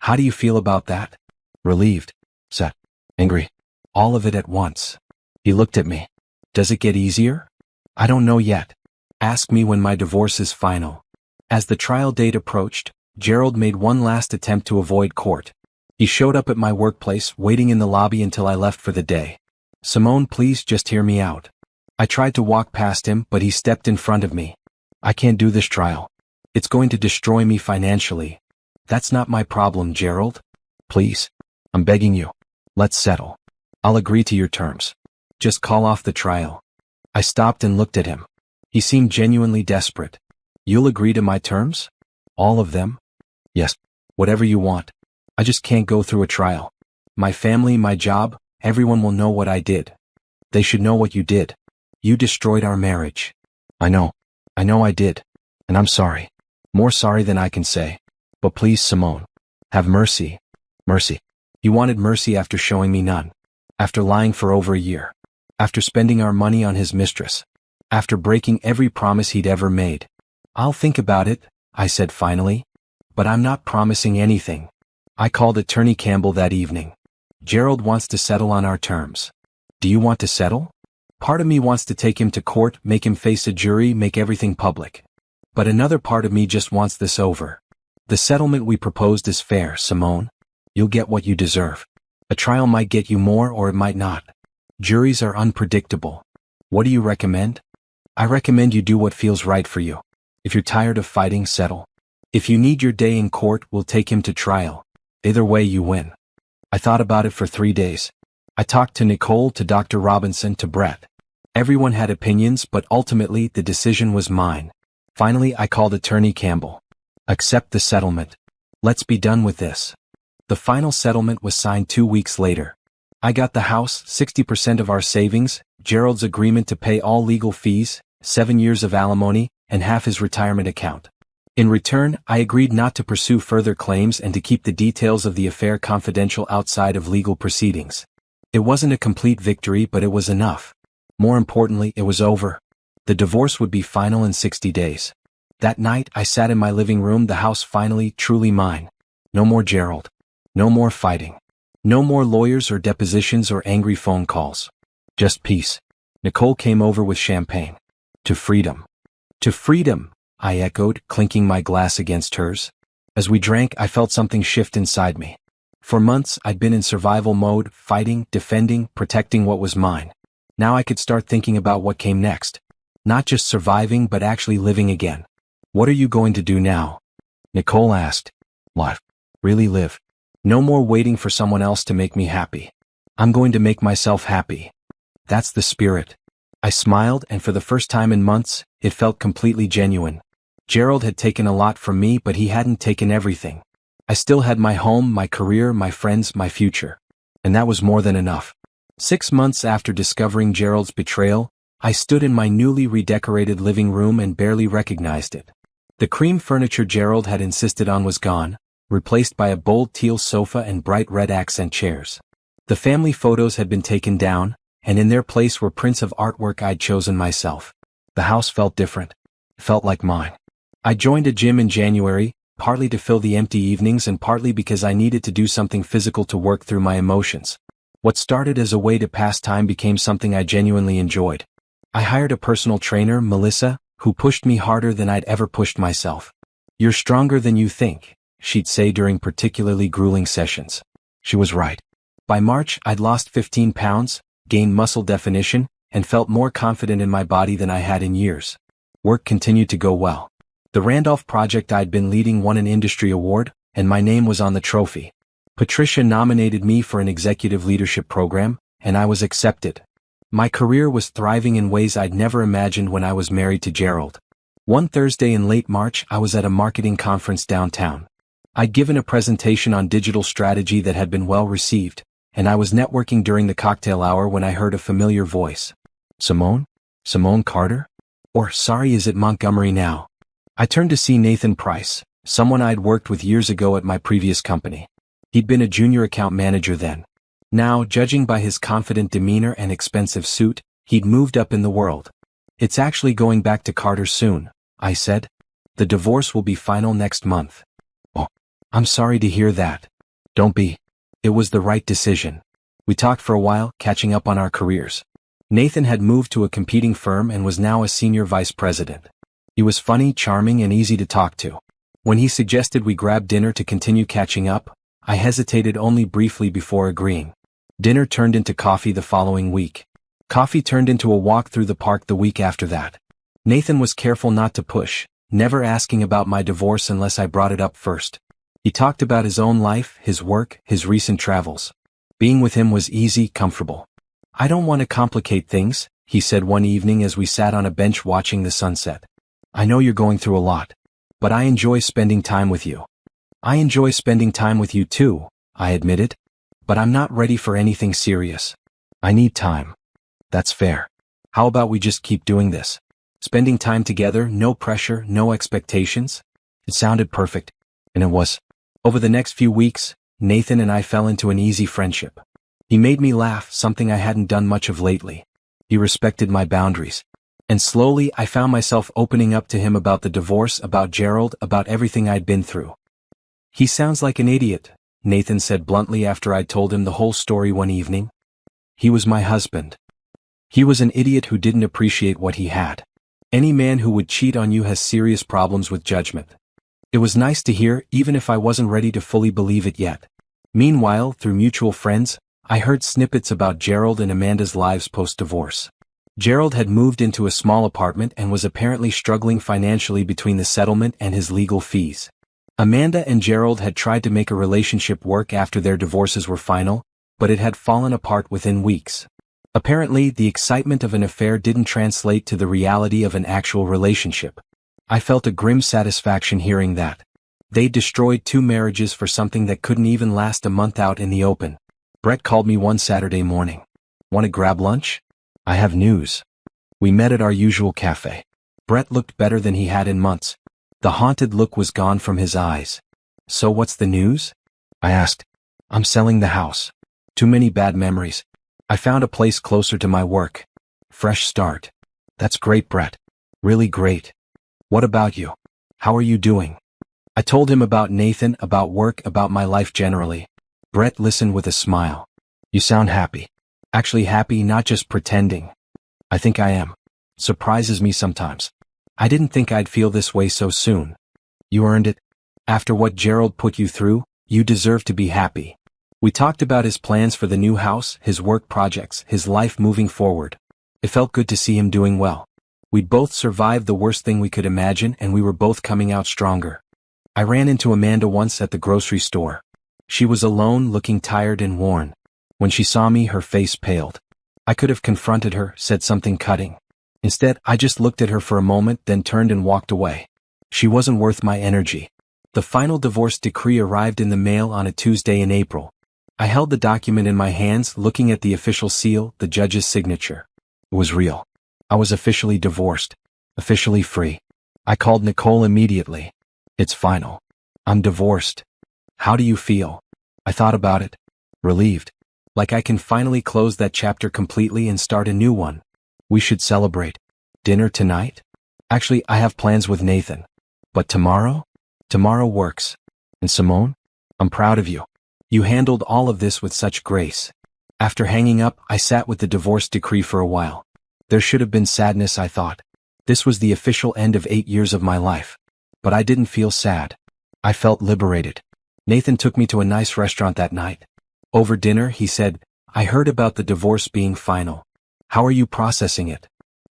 How do you feel about that? Relieved. Sad. Angry. All of it at once. He looked at me. Does it get easier? I don't know yet. Ask me when my divorce is final. As the trial date approached, Gerald made one last attempt to avoid court. He showed up at my workplace, waiting in the lobby until I left for the day. Simone, please just hear me out. I tried to walk past him, but he stepped in front of me. I can't do this trial. It's going to destroy me financially. That's not my problem, Gerald. Please. I'm begging you. Let's settle. I'll agree to your terms. Just call off the trial. I stopped and looked at him. He seemed genuinely desperate. You'll agree to my terms? All of them? Yes. Whatever you want. I just can't go through a trial. My family, my job, everyone will know what I did. They should know what you did. You destroyed our marriage. I know. I know I did. And I'm sorry. More sorry than I can say. But please, Simone. Have mercy. Mercy. He wanted mercy after showing me none. After lying for over a year. After spending our money on his mistress. After breaking every promise he'd ever made. I'll think about it, I said finally. But I'm not promising anything. I called Attorney Campbell that evening. Gerald wants to settle on our terms. Do you want to settle? Part of me wants to take him to court, make him face a jury, make everything public. But another part of me just wants this over. The settlement we proposed is fair, Simone. You'll get what you deserve. A trial might get you more or it might not. Juries are unpredictable. What do you recommend? I recommend you do what feels right for you. If you're tired of fighting, settle. If you need your day in court, we'll take him to trial. Either way, you win. I thought about it for 3 days. I talked to Nicole, to Dr. Robinson, to Brett. Everyone had opinions, but ultimately the decision was mine. Finally, I called Attorney Campbell. Accept the settlement. Let's be done with this. The final settlement was signed 2 weeks later. I got the house, 60% of our savings, Gerald's agreement to pay all legal fees, 7 years of alimony, and half his retirement account. In return, I agreed not to pursue further claims and to keep the details of the affair confidential outside of legal proceedings. It wasn't a complete victory, but it was enough. More importantly, it was over. The divorce would be final in 60 days. That night, I sat in my living room, the house finally, truly mine. No more Gerald. No more fighting. No more lawyers or depositions or angry phone calls. Just peace. Nicole came over with champagne. To freedom. To freedom, I echoed, clinking my glass against hers. As we drank, I felt something shift inside me. For months, I'd been in survival mode, fighting, defending, protecting what was mine. Now I could start thinking about what came next. Not just surviving, but actually living again. What are you going to do now? Nicole asked. What? Really live. No more waiting for someone else to make me happy. I'm going to make myself happy. That's the spirit. I smiled, and for the first time in months, it felt completely genuine. Gerald had taken a lot from me, but he hadn't taken everything. I still had my home, my career, my friends, my future. And that was more than enough. 6 months after discovering Gerald's betrayal, I stood in my newly redecorated living room and barely recognized it. The cream furniture Gerald had insisted on was gone, replaced by a bold teal sofa and bright red accent chairs. The family photos had been taken down, and in their place were prints of artwork I'd chosen myself. The house felt different. It felt like mine. I joined a gym in January, partly to fill the empty evenings and partly because I needed to do something physical to work through my emotions. What started as a way to pass time became something I genuinely enjoyed. I hired a personal trainer, Melissa, who pushed me harder than I'd ever pushed myself. "You're stronger than you think," she'd say during particularly grueling sessions. She was right. By March, I'd lost 15 pounds, gained muscle definition, and felt more confident in my body than I had in years. Work continued to go well. The Randolph project I'd been leading won an industry award, and my name was on the trophy. Patricia nominated me for an executive leadership program, and I was accepted. My career was thriving in ways I'd never imagined when I was married to Gerald. One Thursday in late March, I was at a marketing conference downtown. I'd given a presentation on digital strategy that had been well received, and I was networking during the cocktail hour when I heard a familiar voice. "Simone? Simone Carter? Or, sorry, is it Montgomery now?" I turned to see Nathan Price, someone I'd worked with years ago at my previous company. He'd been a junior account manager then. Now, judging by his confident demeanor and expensive suit, he'd moved up in the world. "It's actually going back to Carter soon," I said. "The divorce will be final next month." "Oh, I'm sorry to hear that." "Don't be. It was the right decision." We talked for a while, catching up on our careers. Nathan had moved to a competing firm and was now a senior vice president. He was funny, charming, and easy to talk to. When he suggested we grab dinner to continue catching up, I hesitated only briefly before agreeing. Dinner turned into coffee the following week. Coffee turned into a walk through the park the week after that. Nathan was careful not to push, never asking about my divorce unless I brought it up first. He talked about his own life, his work, his recent travels. Being with him was easy, comfortable. "I don't want to complicate things," he said one evening as we sat on a bench watching the sunset. "I know you're going through a lot. But I enjoy spending time with you." "I enjoy spending time with you too," I admitted. "But I'm not ready for anything serious. I need time." "That's fair. How about we just keep doing this? Spending time together, no pressure, no expectations?" It sounded perfect. And it was. Over the next few weeks, Nathan and I fell into an easy friendship. He made me laugh, something I hadn't done much of lately. He respected my boundaries. And slowly I found myself opening up to him about the divorce, about Gerald, about everything I'd been through. "He sounds like an idiot," Nathan said bluntly after I'd told him the whole story one evening. "He was my husband. He was an idiot who didn't appreciate what he had. Any man who would cheat on you has serious problems with judgment." It was nice to hear, even if I wasn't ready to fully believe it yet. Meanwhile, through mutual friends, I heard snippets about Gerald and Amanda's lives post-divorce. Gerald had moved into a small apartment and was apparently struggling financially between the settlement and his legal fees. Amanda and Gerald had tried to make a relationship work after their divorces were final, but it had fallen apart within weeks. Apparently, the excitement of an affair didn't translate to the reality of an actual relationship. I felt a grim satisfaction hearing that. They destroyed 2 marriages for something that couldn't even last a month out in the open. Brett called me one Saturday morning. "Want to grab lunch? I have news." We met at our usual cafe. Brett looked better than he had in months. The haunted look was gone from his eyes. "So what's the news?" I asked. "I'm selling the house. Too many bad memories. I found a place closer to my work. Fresh start." "That's great, Brett. Really great. What about you? How are you doing?" I told him about Nathan, about work, about my life generally. Brett listened with a smile. "You sound happy. Actually happy, not just pretending." "I think I am. Surprises me sometimes. I didn't think I'd feel this way so soon." "You earned it. After what Gerald put you through, you deserve to be happy." We talked about his plans for the new house, his work projects, his life moving forward. It felt good to see him doing well. We'd both survived the worst thing we could imagine, and we were both coming out stronger. I ran into Amanda once at the grocery store. She was alone, looking tired and worn. When she saw me, her face paled. I could have confronted her, said something cutting. Instead, I just looked at her for a moment, then turned and walked away. She wasn't worth my energy. The final divorce decree arrived in the mail on a Tuesday in April. I held the document in my hands, looking at the official seal, the judge's signature. It was real. I was officially divorced. Officially free. I called Nicole immediately. "It's final. I'm divorced. How do you feel?" I thought about it. Relieved. Like I can finally close that chapter completely and start a new one. We should celebrate. Dinner tonight? Actually, I have plans with Nathan. But tomorrow? Tomorrow works. And Simone? I'm proud of you. You handled all of this with such grace. After hanging up, I sat with the divorce decree for a while. There should have been sadness, I thought. This was the official end of 8 years of my life. But I didn't feel sad. I felt liberated. Nathan took me to a nice restaurant that night. Over dinner, he said, "I heard about the divorce being final. How are you processing it?"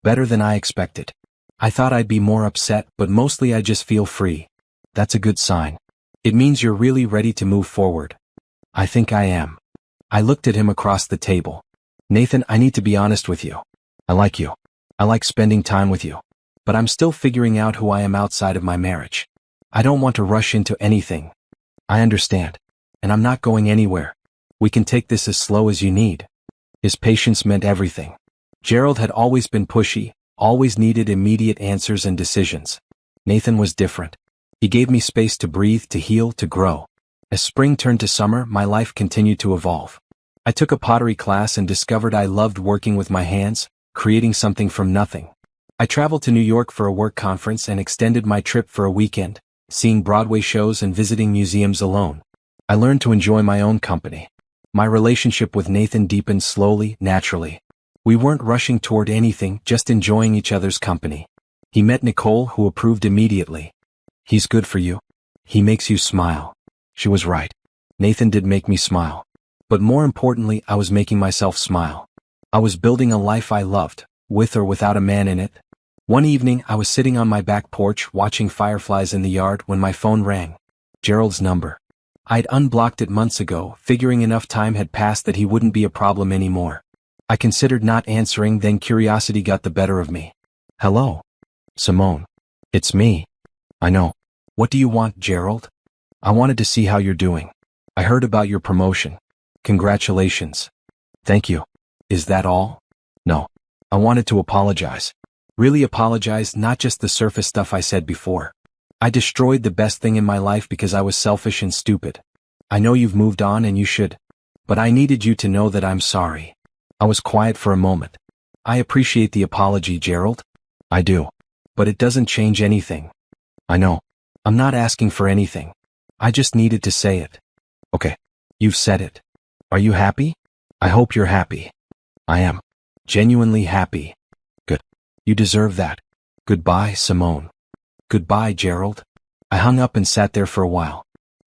"Better than I expected. I thought I'd be more upset, but mostly I just feel free." "That's a good sign. It means you're really ready to move forward." "I think I am." I looked at him across the table. "Nathan, I need to be honest with you. I like you. I like spending time with you. But I'm still figuring out who I am outside of my marriage. I don't want to rush into anything." "I understand. And I'm not going anywhere. We can take this as slow as you need." His patience meant everything. Gerald had always been pushy, always needed immediate answers and decisions. Nathan was different. He gave me space to breathe, to heal, to grow. As spring turned to summer, my life continued to evolve. I took a pottery class and discovered I loved working with my hands, creating something from nothing. I traveled to New York for a work conference and extended my trip for a weekend, seeing Broadway shows and visiting museums alone. I learned to enjoy my own company. My relationship with Nathan deepened slowly, naturally. We weren't rushing toward anything, just enjoying each other's company. He met Nicole, who approved immediately. "He's good for you. He makes you smile." She was right. Nathan did make me smile. But more importantly, I was making myself smile. I was building a life I loved, with or without a man in it. One evening, I was sitting on my back porch watching fireflies in the yard when my phone rang. Gerald's number. I'd unblocked it months ago, figuring enough time had passed that he wouldn't be a problem anymore. I considered not answering, then curiosity got the better of me. "Hello? Simone. It's me." "I know. What do you want, Gerald?" "I wanted to see how you're doing. I heard about your promotion. Congratulations." "Thank you. Is that all?" "No. I wanted to apologize. Really apologize, not just the surface stuff I said before. I destroyed the best thing in my life because I was selfish and stupid. I know you've moved on and you should. But I needed you to know that I'm sorry." I was quiet for a moment. "I appreciate the apology, Gerald." "I do. But it doesn't change anything." "I know. I'm not asking for anything. I just needed to say it." "Okay. You've said it. Are you happy?" "I hope you're happy." "I am. Genuinely happy." "Good. You deserve that. Goodbye, Simone." "Goodbye, Gerald." I hung up and sat there for a while.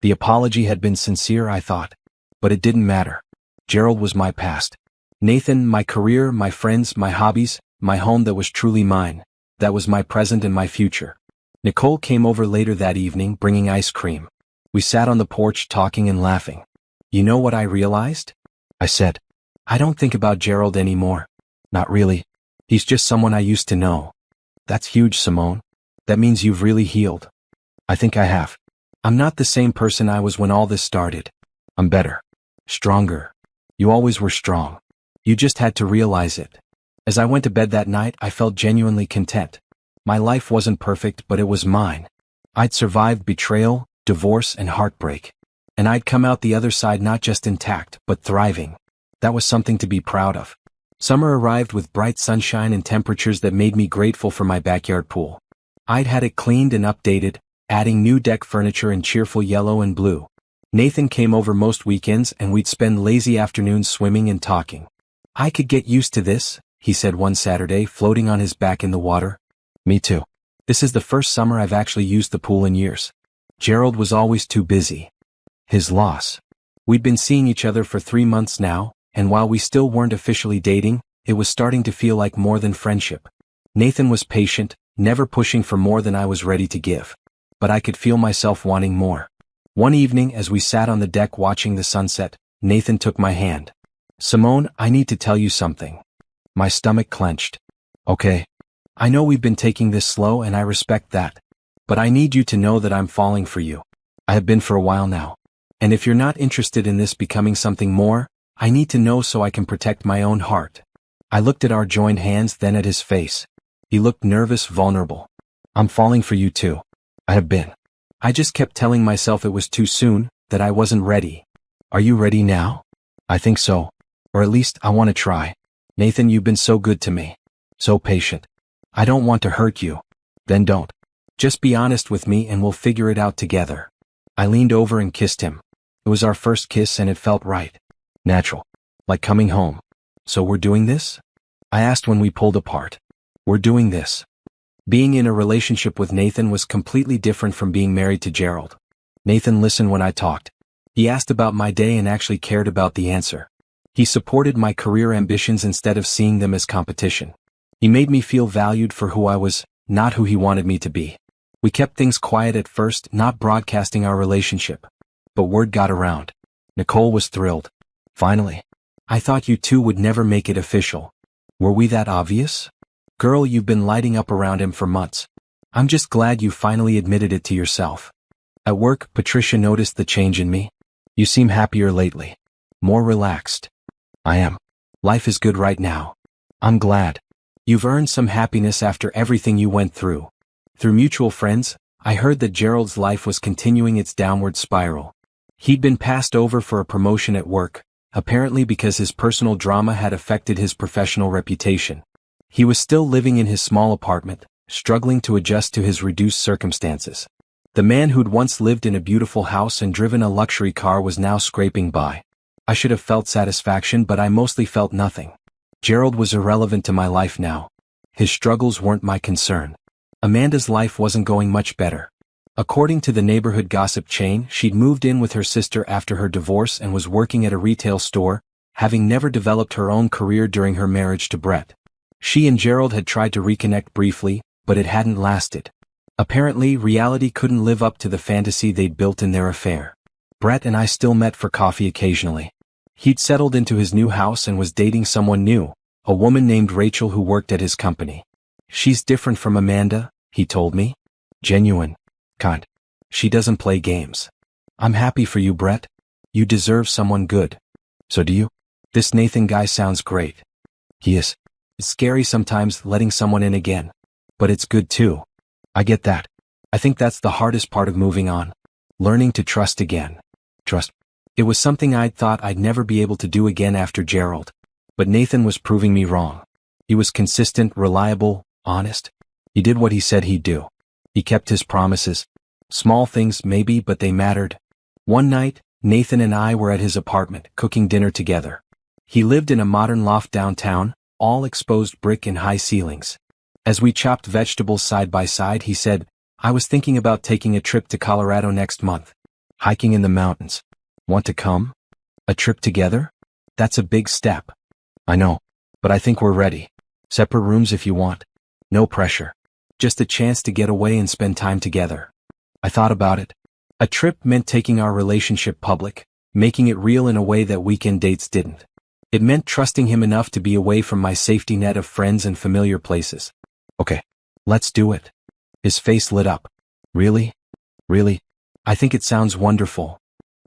The apology had been sincere, I thought. But it didn't matter. Gerald was my past. Nathan, my career, my friends, my hobbies, my home that was truly mine. That was my present and my future. Nicole came over later that evening, bringing ice cream. We sat on the porch talking and laughing. "You know what I realized?" I said. "I don't think about Gerald anymore. Not really. He's just someone I used to know." "That's huge, Simone. That means you've really healed." "I think I have. I'm not the same person I was when all this started. I'm better. Stronger. You always were strong. You just had to realize it." As I went to bed that night, I felt genuinely content. My life wasn't perfect, but it was mine. I'd survived betrayal, divorce, and heartbreak. And I'd come out the other side not just intact, but thriving. That was something to be proud of. Summer arrived with bright sunshine and temperatures that made me grateful for my backyard pool. I'd had it cleaned and updated, adding new deck furniture in cheerful yellow and blue. Nathan came over most weekends and we'd spend lazy afternoons swimming and talking. "I could get used to this," he said one Saturday, floating on his back in the water. "Me too. This is the first summer I've actually used the pool in years." Gerald was always too busy. His loss. We'd been seeing each other for 3 months now, and while we still weren't officially dating, it was starting to feel like more than friendship. Nathan was patient, never pushing for more than I was ready to give. But I could feel myself wanting more. One evening, as we sat on the deck watching the sunset, Nathan took my hand. "Simone, I need to tell you something." My stomach clenched. "Okay. I know we've been taking this slow and I respect that. But I need you to know that I'm falling for you. I have been for a while now. And if you're not interested in this becoming something more, I need to know so I can protect my own heart." I looked at our joined hands, then at his face. He looked nervous, vulnerable. "I'm falling for you too. I have been. I just kept telling myself it was too soon, that I wasn't ready." "Are you ready now?" "I think so. Or at least, I want to try. Nathan, you've been so good to me. So patient. I don't want to hurt you. Then don't. Just be honest with me and we'll figure it out together. I leaned over and kissed him. It was our first kiss and it felt right. Natural. Like coming home. So we're doing this? I asked when we pulled apart. We're doing this. Being in a relationship with Nathan was completely different from being married to Gerald. Nathan listened when I talked. He asked about my day and actually cared about the answer. He supported my career ambitions instead of seeing them as competition. He made me feel valued for who I was, not who he wanted me to be. We kept things quiet at first, not broadcasting our relationship. But word got around. Nicole was thrilled. Finally. I thought you two would never make it official. Were we that obvious? Girl, you've been lighting up around him for months. I'm just glad you finally admitted it to yourself. At work, Patricia noticed the change in me. You seem happier lately. More relaxed. I am. Life is good right now. I'm glad. You've earned some happiness after everything you went through. Through mutual friends, I heard that Gerald's life was continuing its downward spiral. He'd been passed over for a promotion at work, apparently because his personal drama had affected his professional reputation. He was still living in his small apartment, struggling to adjust to his reduced circumstances. The man who'd once lived in a beautiful house and driven a luxury car was now scraping by. I should have felt satisfaction, but I mostly felt nothing. Gerald was irrelevant to my life now. His struggles weren't my concern. Amanda's life wasn't going much better. According to the neighborhood gossip chain, she'd moved in with her sister after her divorce and was working at a retail store, having never developed her own career during her marriage to Brett. She and Gerald had tried to reconnect briefly, but it hadn't lasted. Apparently, reality couldn't live up to the fantasy they'd built in their affair. Brett and I still met for coffee occasionally. He'd settled into his new house and was dating someone new, a woman named Rachel who worked at his company. She's different from Amanda, he told me. Genuine. Kind. She doesn't play games. I'm happy for you, Brett. You deserve someone good. So do you? This Nathan guy sounds great. He is. It's scary sometimes letting someone in again. But it's good too. I get that. I think that's the hardest part of moving on. Learning to trust again. Trust. It was something I'd thought I'd never be able to do again after Gerald. But Nathan was proving me wrong. He was consistent, reliable, honest. He did what he said he'd do. He kept his promises. Small things maybe, but they mattered. One night, Nathan and I were at his apartment, cooking dinner together. He lived in a modern loft downtown, all exposed brick and high ceilings. As we chopped vegetables side by side, he said, I was thinking about taking a trip to Colorado next month. Hiking in the mountains. Want to come? A trip together? That's a big step. I know, but I think we're ready. Separate rooms if you want. No pressure. Just a chance to get away and spend time together. I thought about it. A trip meant taking our relationship public, making it real in a way that weekend dates didn't. It meant trusting him enough to be away from my safety net of friends and familiar places. Okay, let's do it. His face lit up. Really? Really? I think it sounds wonderful.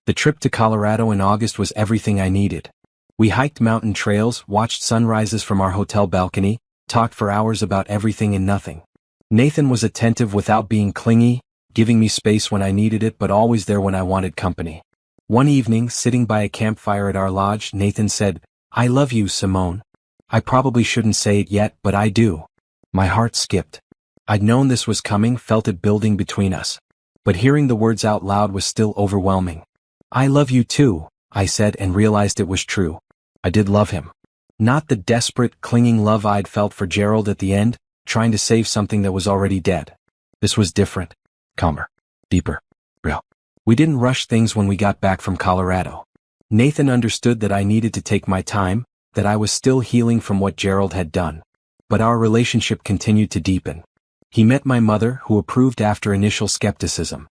The trip to Colorado in August was everything I needed. We hiked mountain trails, watched sunrises from our hotel balcony, talked for hours about everything and nothing. Nathan was attentive without being clingy, giving me space when I needed it but always there when I wanted company. One evening, sitting by a campfire at our lodge, Nathan said, I love you, Simone. I probably shouldn't say it yet, but I do. My heart skipped. I'd known this was coming, felt it building between us. But hearing the words out loud was still overwhelming. I love you too, I said and realized it was true. I did love him. Not the desperate, clinging love I'd felt for Gerald at the end, trying to save something that was already dead. This was different. Calmer. Deeper. Real. We didn't rush things when we got back from Colorado. Nathan understood that I needed to take my time, that I was still healing from what Gerald had done. But our relationship continued to deepen. He met my mother, who approved after initial skepticism.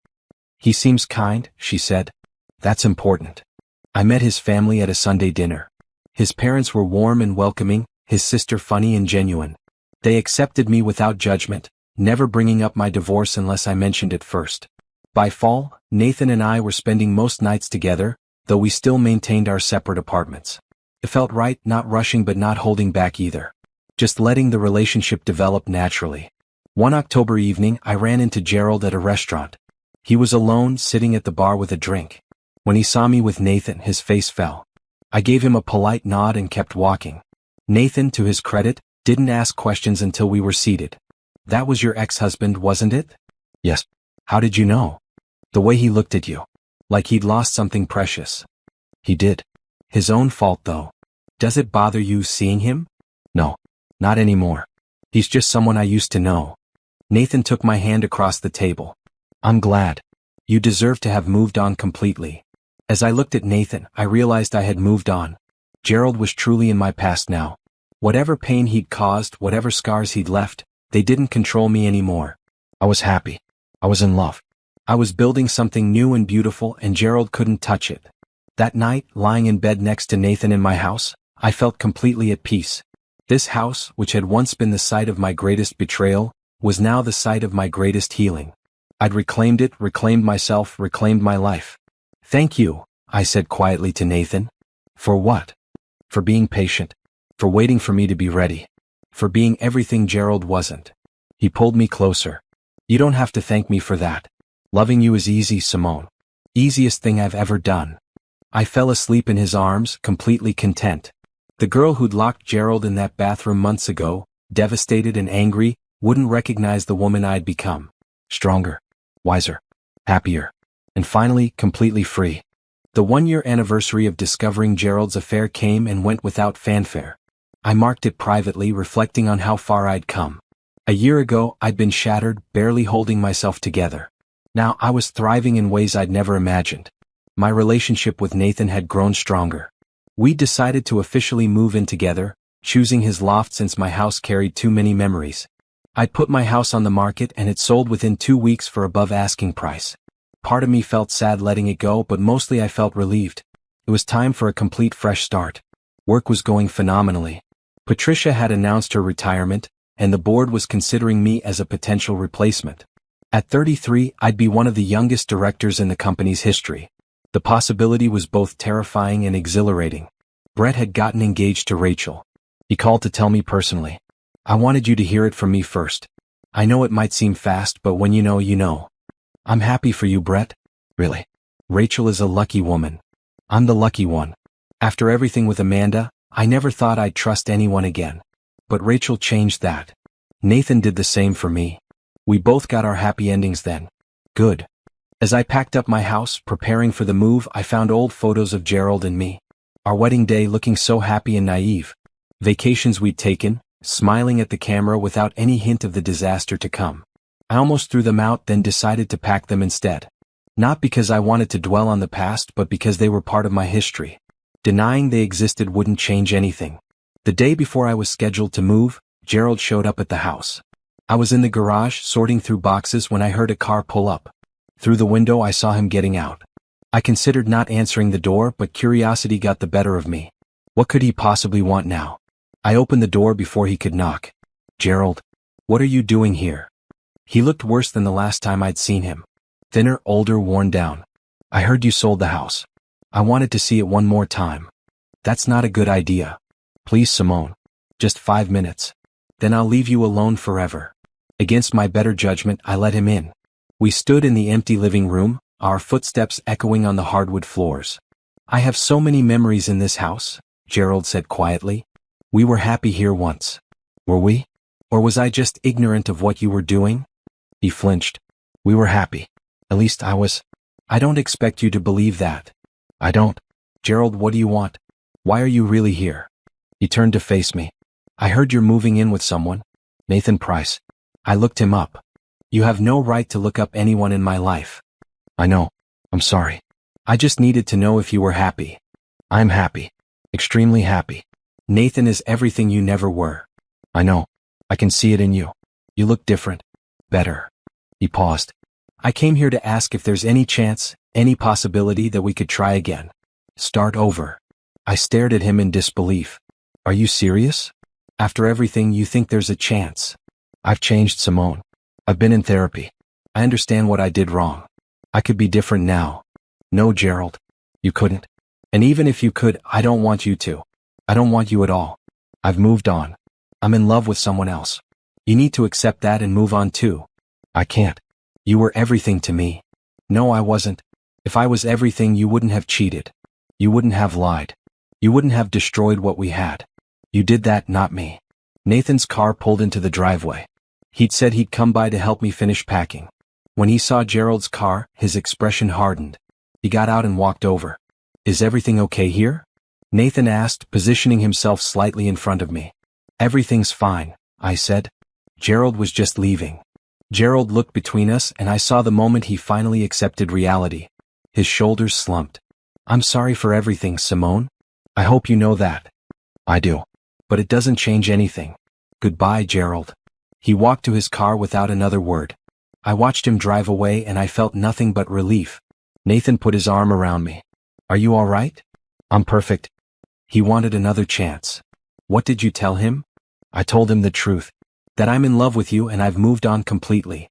He seems kind, she said. That's important. I met his family at a Sunday dinner. His parents were warm and welcoming, his sister funny and genuine. They accepted me without judgment, never bringing up my divorce unless I mentioned it first. By fall, Nathan and I were spending most nights together, though we still maintained our separate apartments. It felt right, not rushing but not holding back either. Just letting the relationship develop naturally. One October evening, I ran into Gerald at a restaurant. He was alone, sitting at the bar with a drink. When he saw me with Nathan, his face fell. I gave him a polite nod and kept walking. Nathan, to his credit, didn't ask questions until we were seated. That was your ex-husband, wasn't it? Yes. How did you know? The way he looked at you. Like he'd lost something precious. He did. His own fault though. Does it bother you seeing him? No. Not anymore. He's just someone I used to know. Nathan took my hand across the table. I'm glad. You deserve to have moved on completely. As I looked at Nathan, I realized I had moved on. Gerald was truly in my past now. Whatever pain he'd caused, whatever scars he'd left, they didn't control me anymore. I was happy. I was in love. I was building something new and beautiful, and Gerald couldn't touch it. That night, lying in bed next to Nathan in my house, I felt completely at peace. This house, which had once been the site of my greatest betrayal, was now the site of my greatest healing. I'd reclaimed it, reclaimed myself, reclaimed my life. Thank you, I said quietly to Nathan. For what? For being patient. For waiting for me to be ready. For being everything Gerald wasn't. He pulled me closer. You don't have to thank me for that. Loving you is easy, Simone. Easiest thing I've ever done. I fell asleep in his arms, completely content. The girl who'd locked Gerald in that bathroom months ago, devastated and angry, wouldn't recognize the woman I'd become. Stronger, wiser, happier, and finally completely free. The 1-year anniversary of discovering Gerald's affair came and went without fanfare. I marked it privately, reflecting on how far I'd come. A year ago, I'd been shattered, barely holding myself together. Now I was thriving in ways I'd never imagined. My relationship with Nathan had grown stronger. We decided to officially move in together, choosing his loft since my house carried too many memories. I'd put my house on the market and it sold within 2 weeks for above asking price. Part of me felt sad letting it go, but mostly I felt relieved. It was time for a complete fresh start. Work was going phenomenally. Patricia had announced her retirement, and the board was considering me as a potential replacement. At 33, I'd be one of the youngest directors in the company's history. The possibility was both terrifying and exhilarating. Brett had gotten engaged to Rachel. He called to tell me personally. I wanted you to hear it from me first. I know it might seem fast, but when you know, you know. I'm happy for you, Brett. Really. Rachel is a lucky woman. I'm the lucky one. After everything with Amanda, I never thought I'd trust anyone again. But Rachel changed that. Nathan did the same for me. We both got our happy endings then. Good. As I packed up my house, preparing for the move, I found old photos of Gerald and me. Our wedding day looking so happy and naive. Vacations we'd taken, smiling at the camera without any hint of the disaster to come. I almost threw them out, then decided to pack them instead. Not because I wanted to dwell on the past, but because they were part of my history. Denying they existed wouldn't change anything. The day before I was scheduled to move, Gerald showed up at the house. I was in the garage, sorting through boxes when I heard a car pull up. Through the window I saw him getting out. I considered not answering the door, but curiosity got the better of me. What could he possibly want now? I opened the door before he could knock. Gerald, what are you doing here? He looked worse than the last time I'd seen him. Thinner, older, worn down. I heard you sold the house. I wanted to see it one more time. That's not a good idea. Please, Simone. Just 5 minutes. Then I'll leave you alone forever. Against my better judgment, I let him in. We stood in the empty living room, our footsteps echoing on the hardwood floors. I have so many memories in this house, Gerald said quietly. We were happy here once. Were we? Or was I just ignorant of what you were doing? He flinched. We were happy. At least I was. I don't expect you to believe that. I don't. Gerald, what do you want? Why are you really here? He turned to face me. I heard you're moving in with someone. Nathan Price. I looked him up. You have no right to look up anyone in my life. I know. I'm sorry. I just needed to know if you were happy. I'm happy. Extremely happy. Nathan is everything you never were. I know. I can see it in you. You look different. Better. He paused. I came here to ask if there's any chance, any possibility that we could try again. Start over. I stared at him in disbelief. Are you serious? After everything, you think there's a chance? I've changed, Simone. I've been in therapy. I understand what I did wrong. I could be different now. No, Gerald. You couldn't. And even if you could, I don't want you to. I don't want you at all. I've moved on. I'm in love with someone else. You need to accept that and move on too. I can't. You were everything to me. No, I wasn't. If I was everything, you wouldn't have cheated. You wouldn't have lied. You wouldn't have destroyed what we had. You did that, not me. Nathan's car pulled into the driveway. He'd said he'd come by to help me finish packing. When he saw Gerald's car, his expression hardened. He got out and walked over. Is everything okay here? Nathan asked, positioning himself slightly in front of me. Everything's fine, I said. Gerald was just leaving. Gerald looked between us and I saw the moment he finally accepted reality. His shoulders slumped. I'm sorry for everything, Simone. I hope you know that. I do. But it doesn't change anything. Goodbye, Gerald. He walked to his car without another word. I watched him drive away and I felt nothing but relief. Nathan put his arm around me. Are you all right? I'm perfect. He wanted another chance. What did you tell him? I told him the truth. That I'm in love with you and I've moved on completely.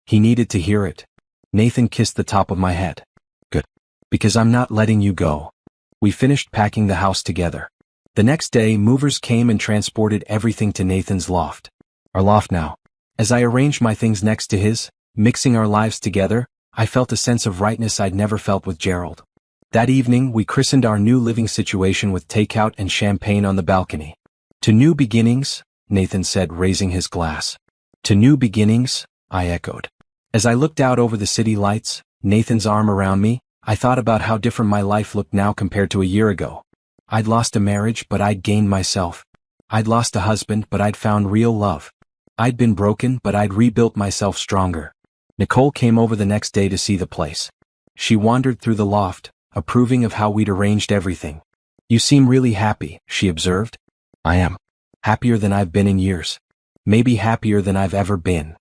He needed to hear it. Nathan kissed the top of my head. Good. Because I'm not letting you go. We finished packing the house together. The next day, movers came and transported everything to Nathan's loft. Our loft now. As I arranged my things next to his, mixing our lives together, I felt a sense of rightness I'd never felt with Gerald. That evening, we christened our new living situation with takeout and champagne on the balcony. To new beginnings, Nathan said, raising his glass. To new beginnings, I echoed. As I looked out over the city lights, Nathan's arm around me, I thought about how different my life looked now compared to a year ago. I'd lost a marriage, but I'd gained myself. I'd lost a husband, but I'd found real love. I'd been broken, but I'd rebuilt myself stronger. Nicole came over the next day to see the place. She wandered through the loft, approving of how we'd arranged everything. You seem really happy, she observed. I am. Happier than I've been in years. Maybe happier than I've ever been.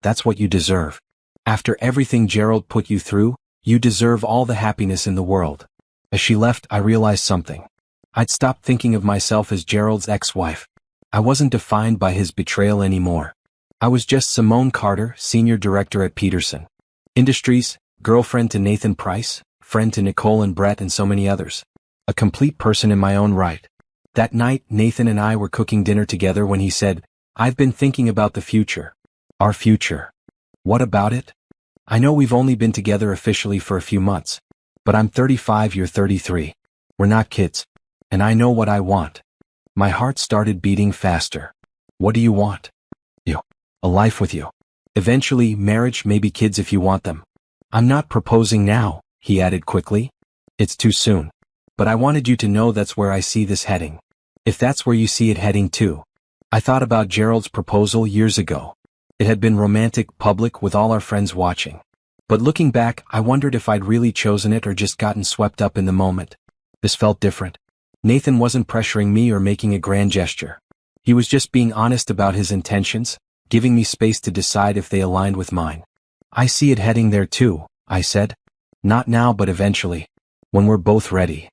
That's what you deserve. After everything Gerald put you through, you deserve all the happiness in the world. As she left, I realized something. I'd stopped thinking of myself as Gerald's ex-wife. I wasn't defined by his betrayal anymore. I was just Simone Carter, senior director at Peterson Industries, girlfriend to Nathan Price, friend to Nicole and Brett and so many others. A complete person in my own right. That night, Nathan and I were cooking dinner together when he said, I've been thinking about the future. Our future. What about it? I know we've only been together officially for a few months. But I'm 35, you're 33. We're not kids. And I know what I want. My heart started beating faster. What do you want? You. A life with you. Eventually, marriage, maybe kids if you want them. I'm not proposing now, he added quickly. It's too soon. But I wanted you to know that's where I see this heading. If that's where you see it heading too. I thought about Gerald's proposal years ago. It had been romantic, public, with all our friends watching. But looking back, I wondered if I'd really chosen it or just gotten swept up in the moment. This felt different. Nathan wasn't pressuring me or making a grand gesture. He was just being honest about his intentions, giving me space to decide if they aligned with mine. I see it heading there too, I said. Not now, but eventually. When we're both ready.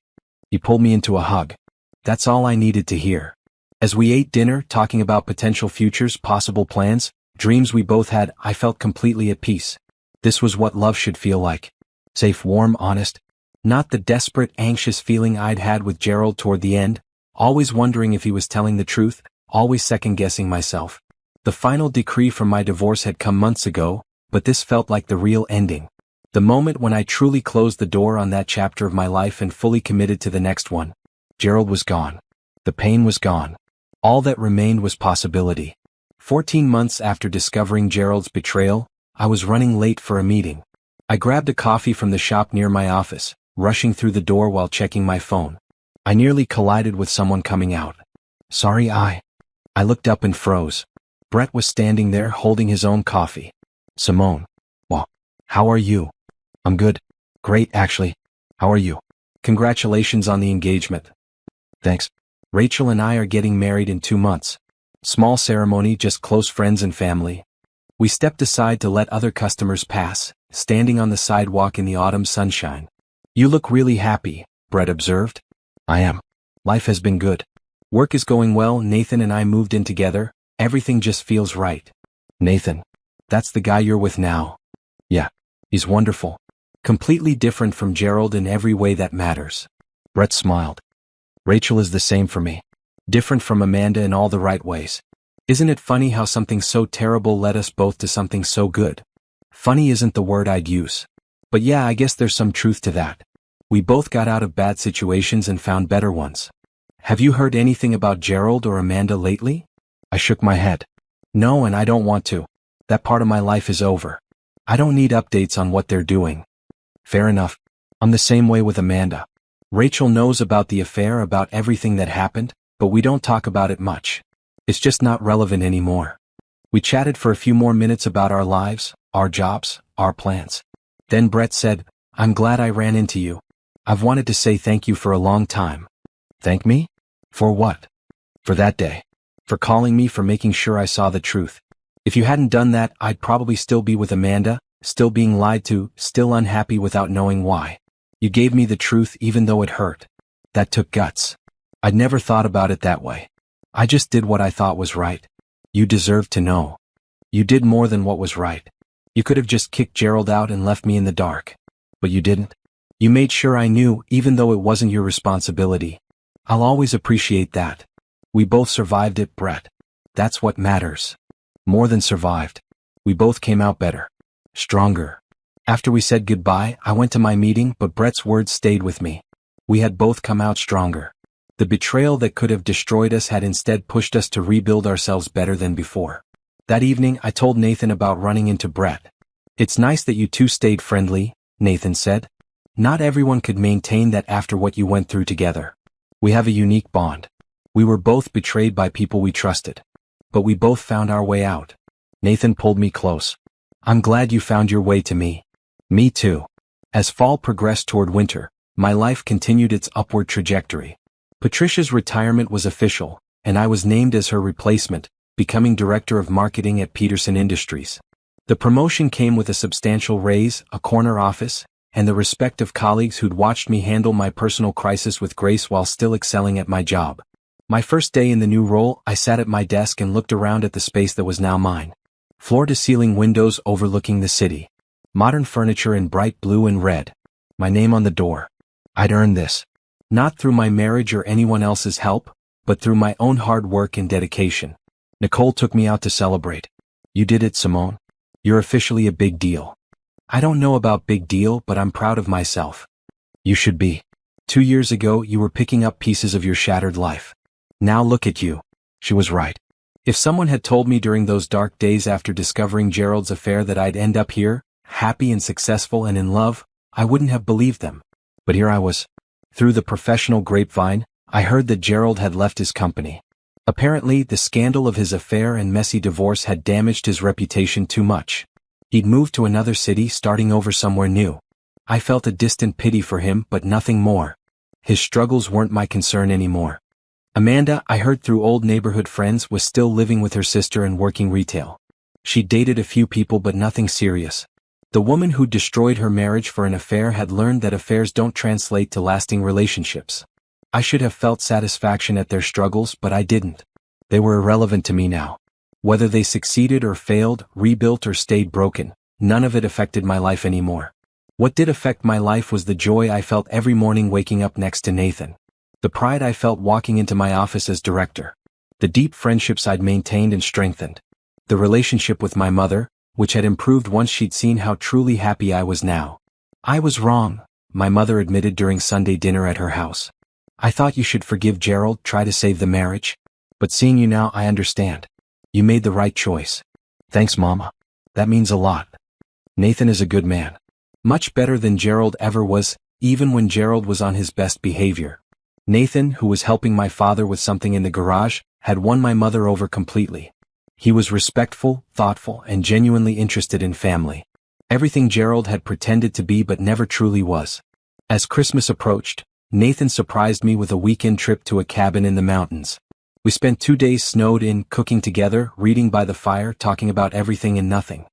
He pulled me into a hug. That's all I needed to hear. As we ate dinner, talking about potential futures, possible plans, dreams we both had, I felt completely at peace. This was what love should feel like. Safe, warm, honest. Not the desperate, anxious feeling I'd had with Gerald toward the end, always wondering if he was telling the truth, always second-guessing myself. The final decree from my divorce had come months ago, but this felt like the real ending. The moment when I truly closed the door on that chapter of my life and fully committed to the next one. Gerald was gone. The pain was gone. All that remained was possibility. 14 months after discovering Gerald's betrayal, I was running late for a meeting. I grabbed a coffee from the shop near my office, rushing through the door while checking my phone. I nearly collided with someone coming out. Sorry, I looked up and froze. Brett was standing there holding his own coffee. Simone. Well, how are you? I'm good. Great, actually. How are you? Congratulations on the engagement. Thanks. Rachel and I are getting married in 2 months. Small ceremony, just close friends and family. We stepped aside to let other customers pass, standing on the sidewalk in the autumn sunshine. You look really happy, Brett observed. I am. Life has been good. Work is going well. Nathan and I moved in together. Everything just feels right. Nathan. That's the guy you're with now. Yeah. He's wonderful. Completely different from Gerald in every way that matters. Brett smiled. Rachel is the same for me. Different from Amanda in all the right ways. Isn't it funny how something so terrible led us both to something so good? Funny isn't the word I'd use. But yeah, I guess there's some truth to that. We both got out of bad situations and found better ones. Have you heard anything about Gerald or Amanda lately? I shook my head. No, and I don't want to. That part of my life is over. I don't need updates on what they're doing. Fair enough. I'm the same way with Amanda. Rachel knows about the affair, about everything that happened, but we don't talk about it much. It's just not relevant anymore. We chatted for a few more minutes about our lives, our jobs, our plans. Then Brett said, I'm glad I ran into you. I've wanted to say thank you for a long time. Thank me? For what? For that day. For calling me, for making sure I saw the truth. If you hadn't done that, I'd probably still be with Amanda, still being lied to, still unhappy without knowing why. You gave me the truth even though it hurt. That took guts. I'd never thought about it that way. I just did what I thought was right. You deserved to know. You did more than what was right. You could have just kicked Gerald out and left me in the dark. But you didn't. You made sure I knew, even though it wasn't your responsibility. I'll always appreciate that. We both survived it, Brett. That's what matters. More than survived. We both came out better. Stronger. After we said goodbye, I went to my meeting, but Brett's words stayed with me. We had both come out stronger. The betrayal that could have destroyed us had instead pushed us to rebuild ourselves better than before. That evening, I told Nathan about running into Brett. It's nice that you two stayed friendly, Nathan said. Not everyone could maintain that after what you went through together. We have a unique bond. We were both betrayed by people we trusted. But we both found our way out. Nathan pulled me close. I'm glad you found your way to me. Me too. As fall progressed toward winter, my life continued its upward trajectory. Patricia's retirement was official, and I was named as her replacement, becoming director of marketing at Peterson Industries. The promotion came with a substantial raise, a corner office, and the respect of colleagues who'd watched me handle my personal crisis with grace while still excelling at my job. My first day in the new role, I sat at my desk and looked around at the space that was now mine. Floor-to-ceiling windows overlooking the city. Modern furniture in bright blue and red. My name on the door. I'd earned this. Not through my marriage or anyone else's help, but through my own hard work and dedication. Nicole took me out to celebrate. You did it, Simone. You're officially a big deal. I don't know about big deal, but I'm proud of myself. You should be. 2 years ago, you were picking up pieces of your shattered life. Now look at you. She was right. If someone had told me during those dark days after discovering Gerald's affair that I'd end up here, happy and successful and in love, I wouldn't have believed them. But here I was. Through the professional grapevine, I heard that Gerald had left his company. Apparently, the scandal of his affair and messy divorce had damaged his reputation too much. He'd moved to another city, starting over somewhere new. I felt a distant pity for him, but nothing more. His struggles weren't my concern anymore. Amanda, I heard through old neighborhood friends, was still living with her sister and working retail. She dated a few people but nothing serious. The woman who destroyed her marriage for an affair had learned that affairs don't translate to lasting relationships. I should have felt satisfaction at their struggles, but I didn't. They were irrelevant to me now. Whether they succeeded or failed, rebuilt or stayed broken, none of it affected my life anymore. What did affect my life was the joy I felt every morning waking up next to Nathan. The pride I felt walking into my office as director. The deep friendships I'd maintained and strengthened. The relationship with my mother, which had improved once she'd seen how truly happy I was now. I was wrong, my mother admitted during Sunday dinner at her house. I thought you should forgive Gerald, try to save the marriage. But seeing you now, I understand. You made the right choice. Thanks, Mama. That means a lot. Nathan is a good man. Much better than Gerald ever was, even when Gerald was on his best behavior. Nathan, who was helping my father with something in the garage, had won my mother over completely. He was respectful, thoughtful, and genuinely interested in family. Everything Gerald had pretended to be but never truly was. As Christmas approached, Nathan surprised me with a weekend trip to a cabin in the mountains. We spent 2 days snowed in, cooking together, reading by the fire, talking about everything and nothing.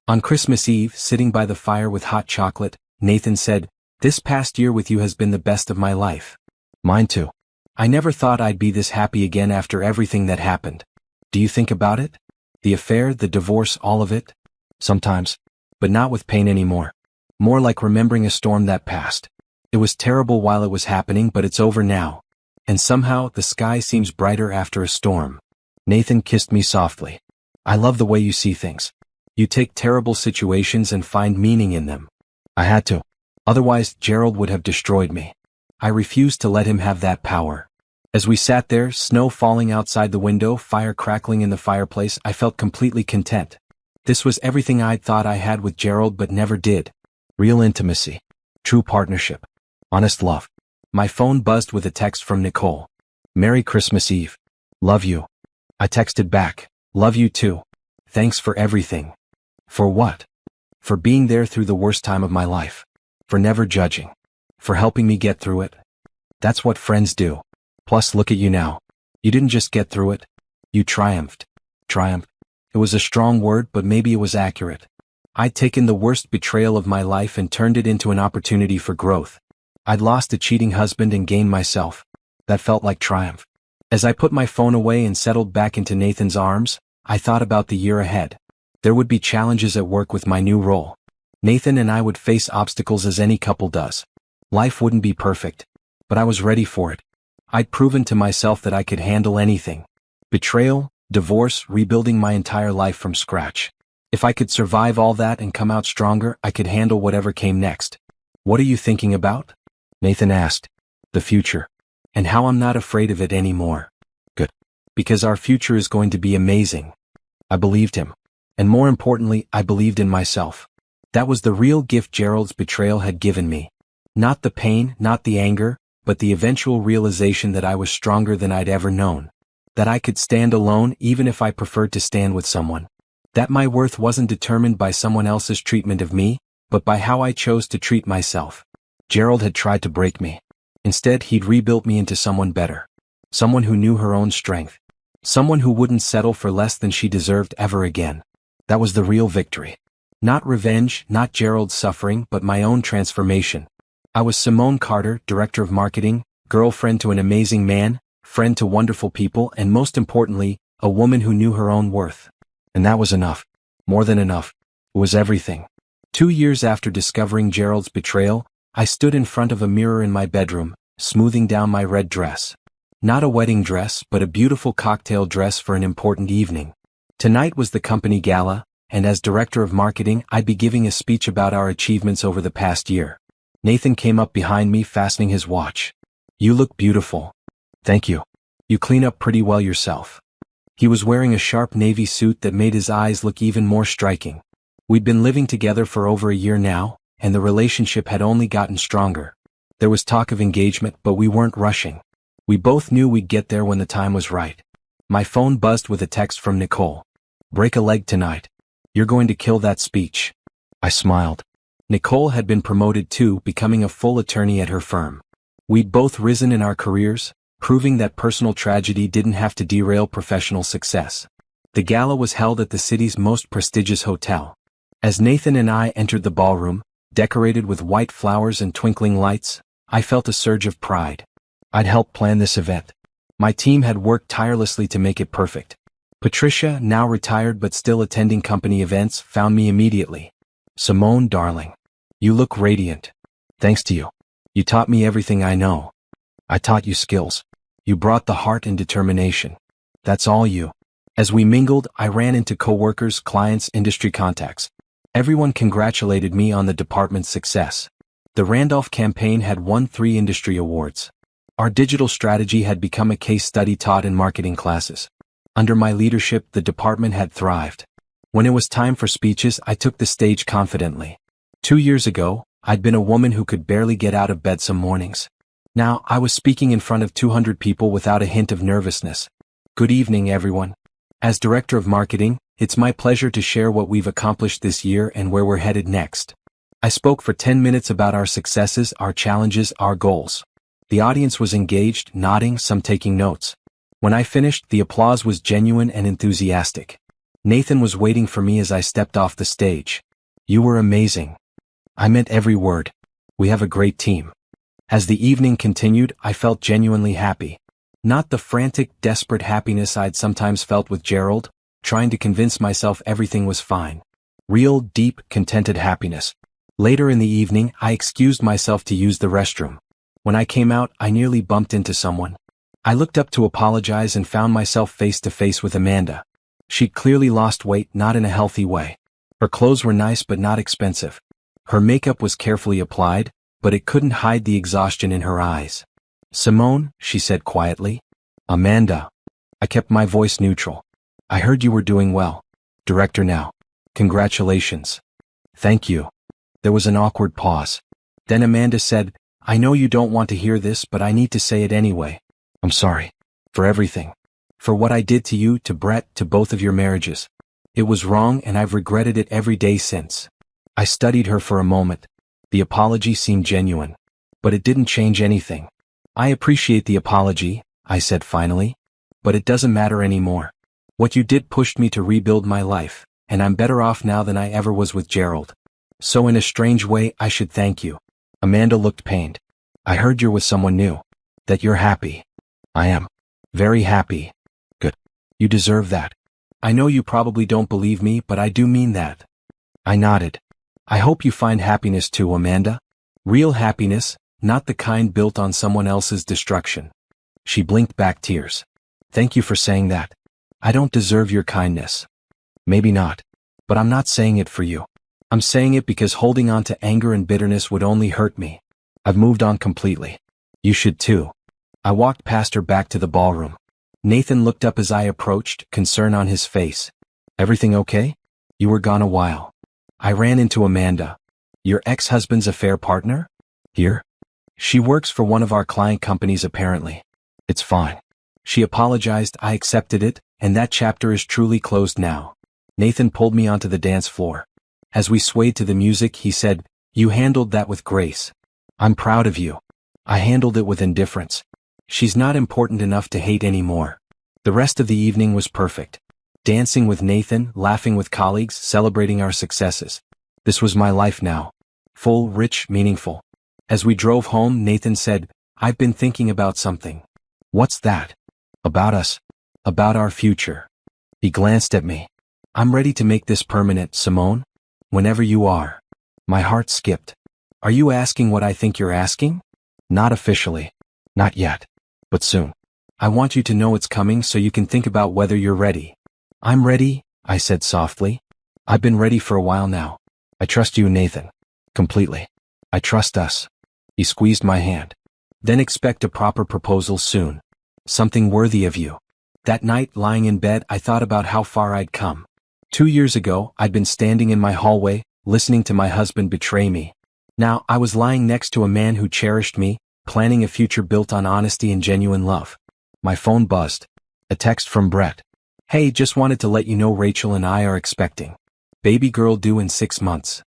On Christmas Eve, sitting by the fire with hot chocolate, Nathan said, "This past year with you has been the best of my life." Mine too. I never thought I'd be this happy again after everything that happened. Do you think about it? The affair, the divorce, all of it? Sometimes. But not with pain anymore. More like remembering a storm that passed. It was terrible while it was happening, but it's over now. And somehow, the sky seems brighter after a storm. Nathan kissed me softly. I love the way you see things. You take terrible situations and find meaning in them. I had to. Otherwise, Gerald would have destroyed me. I refused to let him have that power. As we sat there, snow falling outside the window, fire crackling in the fireplace, I felt completely content. This was everything I'd thought I had with Gerald but never did. Real intimacy. True partnership. Honest love. My phone buzzed with a text from Nicole. Merry Christmas Eve. Love you. I texted back. Love you too. Thanks for everything. For what? For being there through the worst time of my life. For never judging. For helping me get through it. That's what friends do. Plus, look at you now. You didn't just get through it. You triumphed. Triumph. It was a strong word, but maybe it was accurate. I'd taken the worst betrayal of my life and turned it into an opportunity for growth. I'd lost a cheating husband and gained myself. That felt like triumph. As I put my phone away and settled back into Nathan's arms, I thought about the year ahead. There would be challenges at work with my new role. Nathan and I would face obstacles as any couple does. Life wouldn't be perfect, but I was ready for it. I'd proven to myself that I could handle anything. Betrayal, divorce, rebuilding my entire life from scratch. If I could survive all that and come out stronger, I could handle whatever came next. What are you thinking about? Nathan asked. The future. And how I'm not afraid of it anymore. Good. Because our future is going to be amazing. I believed him. And more importantly, I believed in myself. That was the real gift Gerald's betrayal had given me. Not the pain, not the anger, but the eventual realization that I was stronger than I'd ever known. That I could stand alone even if I preferred to stand with someone. That my worth wasn't determined by someone else's treatment of me, but by how I chose to treat myself. Gerald had tried to break me. Instead, he'd rebuilt me into someone better. Someone who knew her own strength. Someone who wouldn't settle for less than she deserved ever again. That was the real victory. Not revenge, not Gerald's suffering, but my own transformation. I was Simone Carter, director of marketing, girlfriend to an amazing man, friend to wonderful people, and most importantly, a woman who knew her own worth. And that was enough. More than enough. It was everything. 2 years after discovering Gerald's betrayal, I stood in front of a mirror in my bedroom, smoothing down my red dress. Not a wedding dress, but a beautiful cocktail dress for an important evening. Tonight was the company gala, and as director of marketing, I'd be giving a speech about our achievements over the past year. Nathan came up behind me, fastening his watch. You look beautiful. Thank you. You clean up pretty well yourself. He was wearing a sharp navy suit that made his eyes look even more striking. We'd been living together for over a year now, and the relationship had only gotten stronger. There was talk of engagement, but we weren't rushing. We both knew we'd get there when the time was right. My phone buzzed with a text from Nicole. Break a leg tonight. You're going to kill that speech. I smiled. Nicole had been promoted too, becoming a full attorney at her firm. We'd both risen in our careers, proving that personal tragedy didn't have to derail professional success. The gala was held at the city's most prestigious hotel. As Nathan and I entered the ballroom, decorated with white flowers and twinkling lights, I felt a surge of pride. I'd helped plan this event. My team had worked tirelessly to make it perfect. Patricia, now retired but still attending company events, found me immediately. Simone, darling. You look radiant. Thanks to you. You taught me everything I know. I taught you skills. You brought the heart and determination. That's all you. As we mingled, I ran into coworkers, clients, industry contacts. Everyone congratulated me on the department's success. The Randolph campaign had won 3 industry awards. Our digital strategy had become a case study taught in marketing classes. Under my leadership, the department had thrived. When it was time for speeches, I took the stage confidently. 2 years ago, I'd been a woman who could barely get out of bed some mornings. Now, I was speaking in front of 200 people without a hint of nervousness. Good evening, everyone. As Director of Marketing, it's my pleasure to share what we've accomplished this year and where we're headed next. I spoke for 10 minutes about our successes, our challenges, our goals. The audience was engaged, nodding, some taking notes. When I finished, the applause was genuine and enthusiastic. Nathan was waiting for me as I stepped off the stage. You were amazing. I meant every word. We have a great team. As the evening continued, I felt genuinely happy. Not the frantic, desperate happiness I'd sometimes felt with Gerald, trying to convince myself everything was fine. Real, deep, contented happiness. Later in the evening, I excused myself to use the restroom. When I came out, I nearly bumped into someone. I looked up to apologize and found myself face to face with Amanda. She'd clearly lost weight, not in a healthy way. Her clothes were nice but not expensive. Her makeup was carefully applied, but it couldn't hide the exhaustion in her eyes. "Simone," she said quietly. "Amanda." I kept my voice neutral. "I heard you were doing well. Director now. Congratulations." "Thank you." There was an awkward pause. Then Amanda said, "I know you don't want to hear this, but I need to say it anyway. I'm sorry. For everything. For what I did to you, to Brett, to both of your marriages. It was wrong and I've regretted it every day since." I studied her for a moment. The apology seemed genuine. But it didn't change anything. "I appreciate the apology," I said finally. "But it doesn't matter anymore. What you did pushed me to rebuild my life, and I'm better off now than I ever was with Gerald. So in a strange way, I should thank you." Amanda looked pained. "I heard you're with someone new. That you're happy." "I am. Very happy." "Good. You deserve that. I know you probably don't believe me, but I do mean that." I nodded. "I hope you find happiness too, Amanda. Real happiness, not the kind built on someone else's destruction." She blinked back tears. "Thank you for saying that. I don't deserve your kindness." "Maybe not. But I'm not saying it for you. I'm saying it because holding on to anger and bitterness would only hurt me. I've moved on completely. You should too." I walked past her back to the ballroom. Nathan looked up as I approached, concern on his face. "Everything okay? You were gone a while." I ran into Amanda. "Your ex-husband's affair partner? Here?" "She works for one of our client companies apparently." "It's fine." She apologized, I accepted it, and that chapter is truly closed now. Nathan pulled me onto the dance floor. As we swayed to the music, he said, "You handled that with grace. I'm proud of you." I handled it with indifference. She's not important enough to hate anymore. The rest of the evening was perfect. Dancing with Nathan, laughing with colleagues, celebrating our successes. This was my life now. Full, rich, meaningful. As we drove home, Nathan said, "I've been thinking about something." "What's that?" "About us. About our future." He glanced at me. "I'm ready to make this permanent, Simone. Whenever you are." My heart skipped. "Are you asking what I think you're asking?" "Not officially. Not yet. But soon. I want you to know it's coming so you can think about whether you're ready." "I'm ready," I said softly. "I've been ready for a while now. I trust you, Nathan. Completely. I trust us." He squeezed my hand. "Then expect a proper proposal soon. Something worthy of you." That night, lying in bed, I thought about how far I'd come. 2 years ago, I'd been standing in my hallway, listening to my husband betray me. Now, I was lying next to a man who cherished me, planning a future built on honesty and genuine love. My phone buzzed. A text from Brett. "Hey, just wanted to let you know Rachel and I are expecting. Baby girl due in 6 months."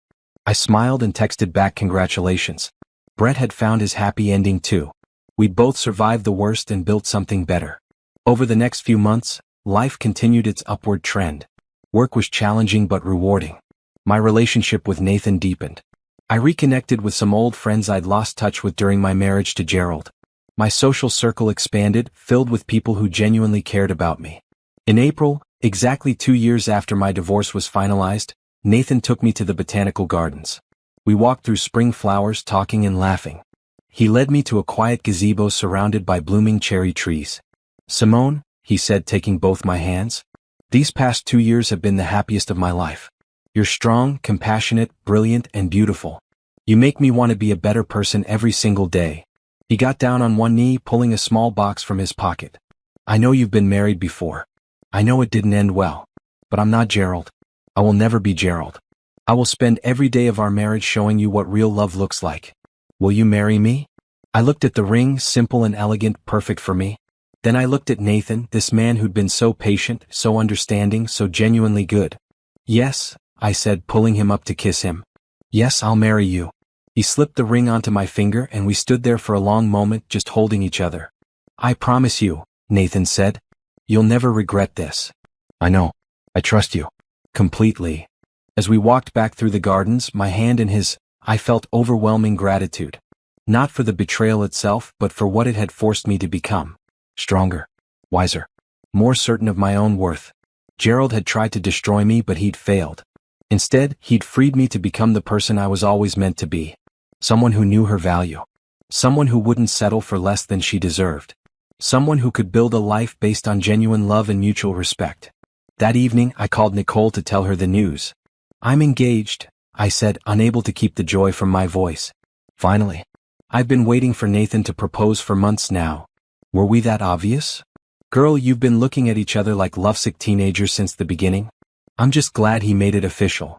I smiled and texted back congratulations. Brett had found his happy ending too. We'd both survived the worst and built something better. Over the next few months, life continued its upward trend. Work was challenging but rewarding. My relationship with Nathan deepened. I reconnected with some old friends I'd lost touch with during my marriage to Gerald. My social circle expanded, filled with people who genuinely cared about me. In April, exactly 2 years after my divorce was finalized, Nathan took me to the botanical gardens. We walked through spring flowers, talking and laughing. He led me to a quiet gazebo surrounded by blooming cherry trees. "Simone," he said, taking both my hands, "these past 2 years have been the happiest of my life. You're strong, compassionate, brilliant, and beautiful. You make me want to be a better person every single day." He got down on one knee, pulling a small box from his pocket. "I know you've been married before. I know it didn't end well. But I'm not Gerald. I will never be Gerald. I will spend every day of our marriage showing you what real love looks like. Will you marry me?" I looked at the ring, simple and elegant, perfect for me. Then I looked at Nathan, this man who'd been so patient, so understanding, so genuinely good. "Yes," I said, pulling him up to kiss him. "Yes, I'll marry you." He slipped the ring onto my finger and we stood there for a long moment, just holding each other. "I promise you," Nathan said, "you'll never regret this." "I know. I trust you." Completely. As we walked back through the gardens, my hand in his, I felt overwhelming gratitude. Not for the betrayal itself, but for what it had forced me to become. Stronger. Wiser. More certain of my own worth. Gerald had tried to destroy me, but he'd failed. Instead, he'd freed me to become the person I was always meant to be. Someone who knew her value. Someone who wouldn't settle for less than she deserved. Someone who could build a life based on genuine love and mutual respect. That evening, I called Nicole to tell her the news. "I'm engaged," I said, unable to keep the joy from my voice. Finally. I've been waiting for Nathan to propose for months now. Were we that obvious? Girl, you've been looking at each other like lovesick teenagers since the beginning. I'm just glad he made it official.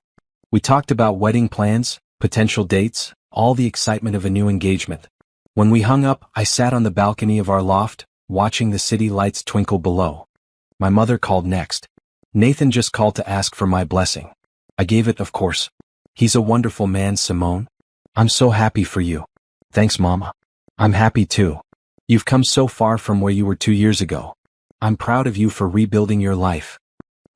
We talked about wedding plans, potential dates, all the excitement of a new engagement. When we hung up, I sat on the balcony of our loft, watching the city lights twinkle below. My mother called next. Nathan just called to ask for my blessing. I gave it, of course. He's a wonderful man, Simone. I'm so happy for you. Thanks, Mama. I'm happy too. You've come so far from where you were 2 years ago. I'm proud of you for rebuilding your life.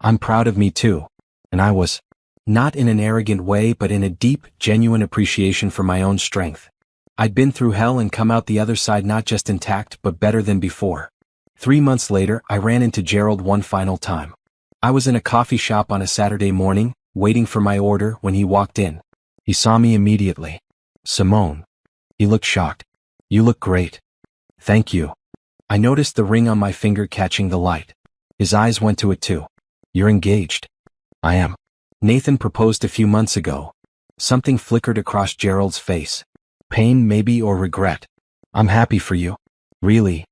I'm proud of me too. And I was. Not in an arrogant way, but in a deep, genuine appreciation for my own strength. I'd been through hell and come out the other side not just intact but better than before. 3 months later, I ran into Gerald one final time. I was in a coffee shop on a Saturday morning, waiting for my order when he walked in. He saw me immediately. Simone. He looked shocked. You look great. Thank you. I noticed the ring on my finger catching the light. His eyes went to it too. You're engaged. I am. Nathan proposed a few months ago. Something flickered across Gerald's face. Pain maybe, or regret. I'm happy for you. Really?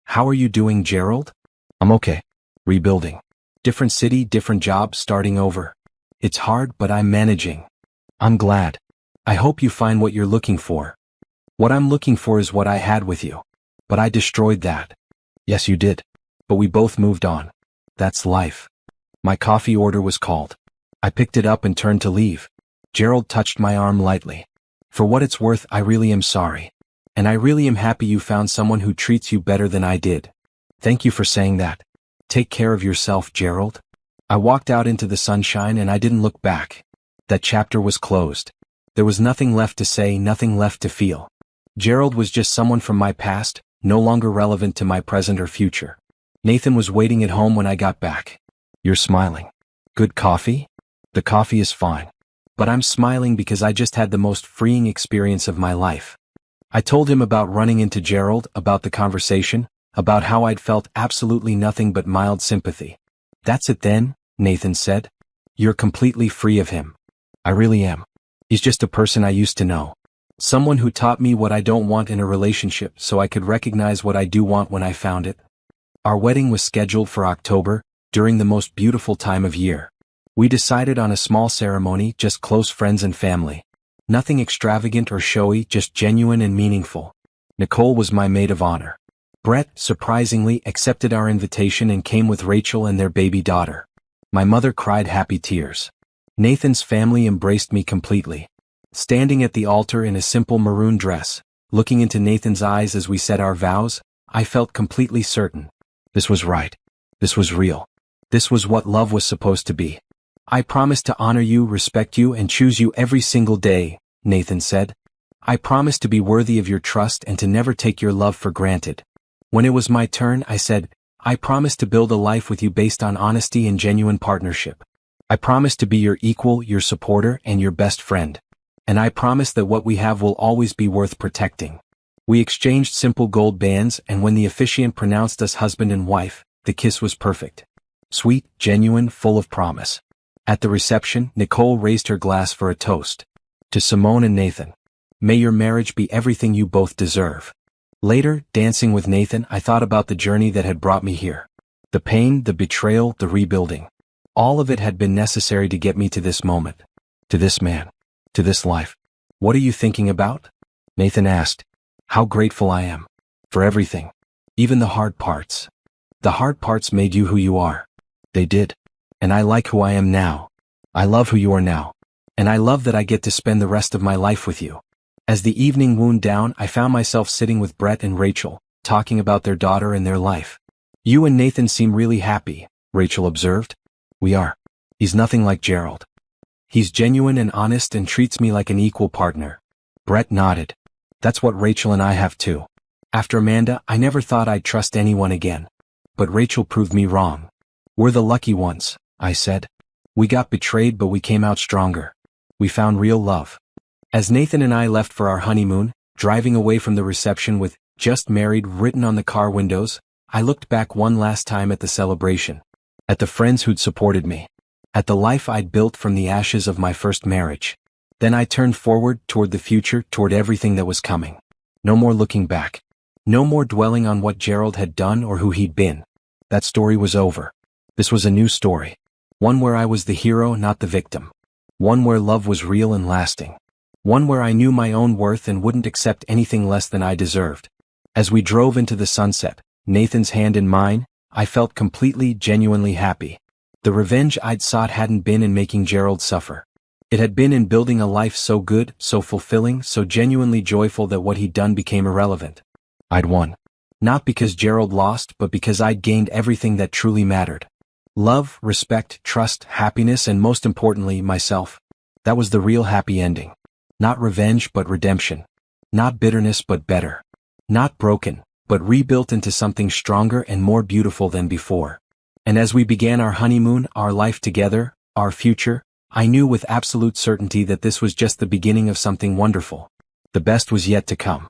How are you doing, Gerald? I'm okay. Rebuilding. Different city, different job, starting over. It's hard, but I'm managing. I'm glad. I hope you find what you're looking for. What I'm looking for is what I had with you. But I destroyed that. Yes, you did. But we both moved on. That's life. My coffee order was called. I picked it up and turned to leave. Gerald touched my arm lightly. For what it's worth, I really am sorry. And I really am happy you found someone who treats you better than I did. Thank you for saying that. Take care of yourself, Gerald. I walked out into the sunshine and I didn't look back. That chapter was closed. There was nothing left to say, nothing left to feel. Gerald was just someone from my past, no longer relevant to my present or future. Nathan was waiting at home when I got back. You're smiling. Good coffee? The coffee is fine. But I'm smiling because I just had the most freeing experience of my life. I told him about running into Gerald, about the conversation, about how I'd felt absolutely nothing but mild sympathy. That's it then, Nathan said. You're completely free of him. I really am. He's just a person I used to know. Someone who taught me what I don't want in a relationship so I could recognize what I do want when I found it. Our wedding was scheduled for October, during the most beautiful time of year. We decided on a small ceremony, just close friends and family. Nothing extravagant or showy, just genuine and meaningful. Nicole was my maid of honor. Brett, surprisingly, accepted our invitation and came with Rachel and their baby daughter. My mother cried happy tears. Nathan's family embraced me completely. Standing at the altar in a simple maroon dress, looking into Nathan's eyes as we said our vows, I felt completely certain. This was right. This was real. This was what love was supposed to be. I promise to honor you, respect you, and choose you every single day, Nathan said. I promise to be worthy of your trust and to never take your love for granted. When it was my turn, I said, I promise to build a life with you based on honesty and genuine partnership. I promise to be your equal, your supporter, and your best friend. And I promise that what we have will always be worth protecting. We exchanged simple gold bands, and when the officiant pronounced us husband and wife, the kiss was perfect. Sweet, genuine, full of promise. At the reception, Nicole raised her glass for a toast. To Simone and Nathan. May your marriage be everything you both deserve. Later, dancing with Nathan, I thought about the journey that had brought me here. The pain, the betrayal, the rebuilding. All of it had been necessary to get me to this moment. To this man. To this life. What are you thinking about? Nathan asked. How grateful I am. For everything. Even the hard parts. The hard parts made you who you are. They did. And I like who I am now. I love who you are now. And I love that I get to spend the rest of my life with you. As the evening wound down, I found myself sitting with Brett and Rachel, talking about their daughter and their life. You and Nathan seem really happy, Rachel observed. We are. He's nothing like Gerald. He's genuine and honest and treats me like an equal partner. Brett nodded. That's what Rachel and I have too. After Amanda, I never thought I'd trust anyone again. But Rachel proved me wrong. We're the lucky ones, I said. We got betrayed, but we came out stronger. We found real love. As Nathan and I left for our honeymoon, driving away from the reception with "Just Married" written on the car windows, I looked back one last time at the celebration. At the friends who'd supported me. At the life I'd built from the ashes of my first marriage. Then I turned forward, toward the future, toward everything that was coming. No more looking back. No more dwelling on what Gerald had done or who he'd been. That story was over. This was a new story. One where I was the hero, not the victim. One where love was real and lasting. One where I knew my own worth and wouldn't accept anything less than I deserved. As we drove into the sunset, Nathan's hand in mine, I felt completely, genuinely happy. The revenge I'd sought hadn't been in making Gerald suffer. It had been in building a life so good, so fulfilling, so genuinely joyful that what he'd done became irrelevant. I'd won. Not because Gerald lost, but because I'd gained everything that truly mattered. Love, respect, trust, happiness, and most importantly, myself. That was the real happy ending. Not revenge, but redemption. Not bitterness, but better. Not broken, but rebuilt into something stronger and more beautiful than before. And as we began our honeymoon, our life together, our future, I knew with absolute certainty that this was just the beginning of something wonderful. The best was yet to come.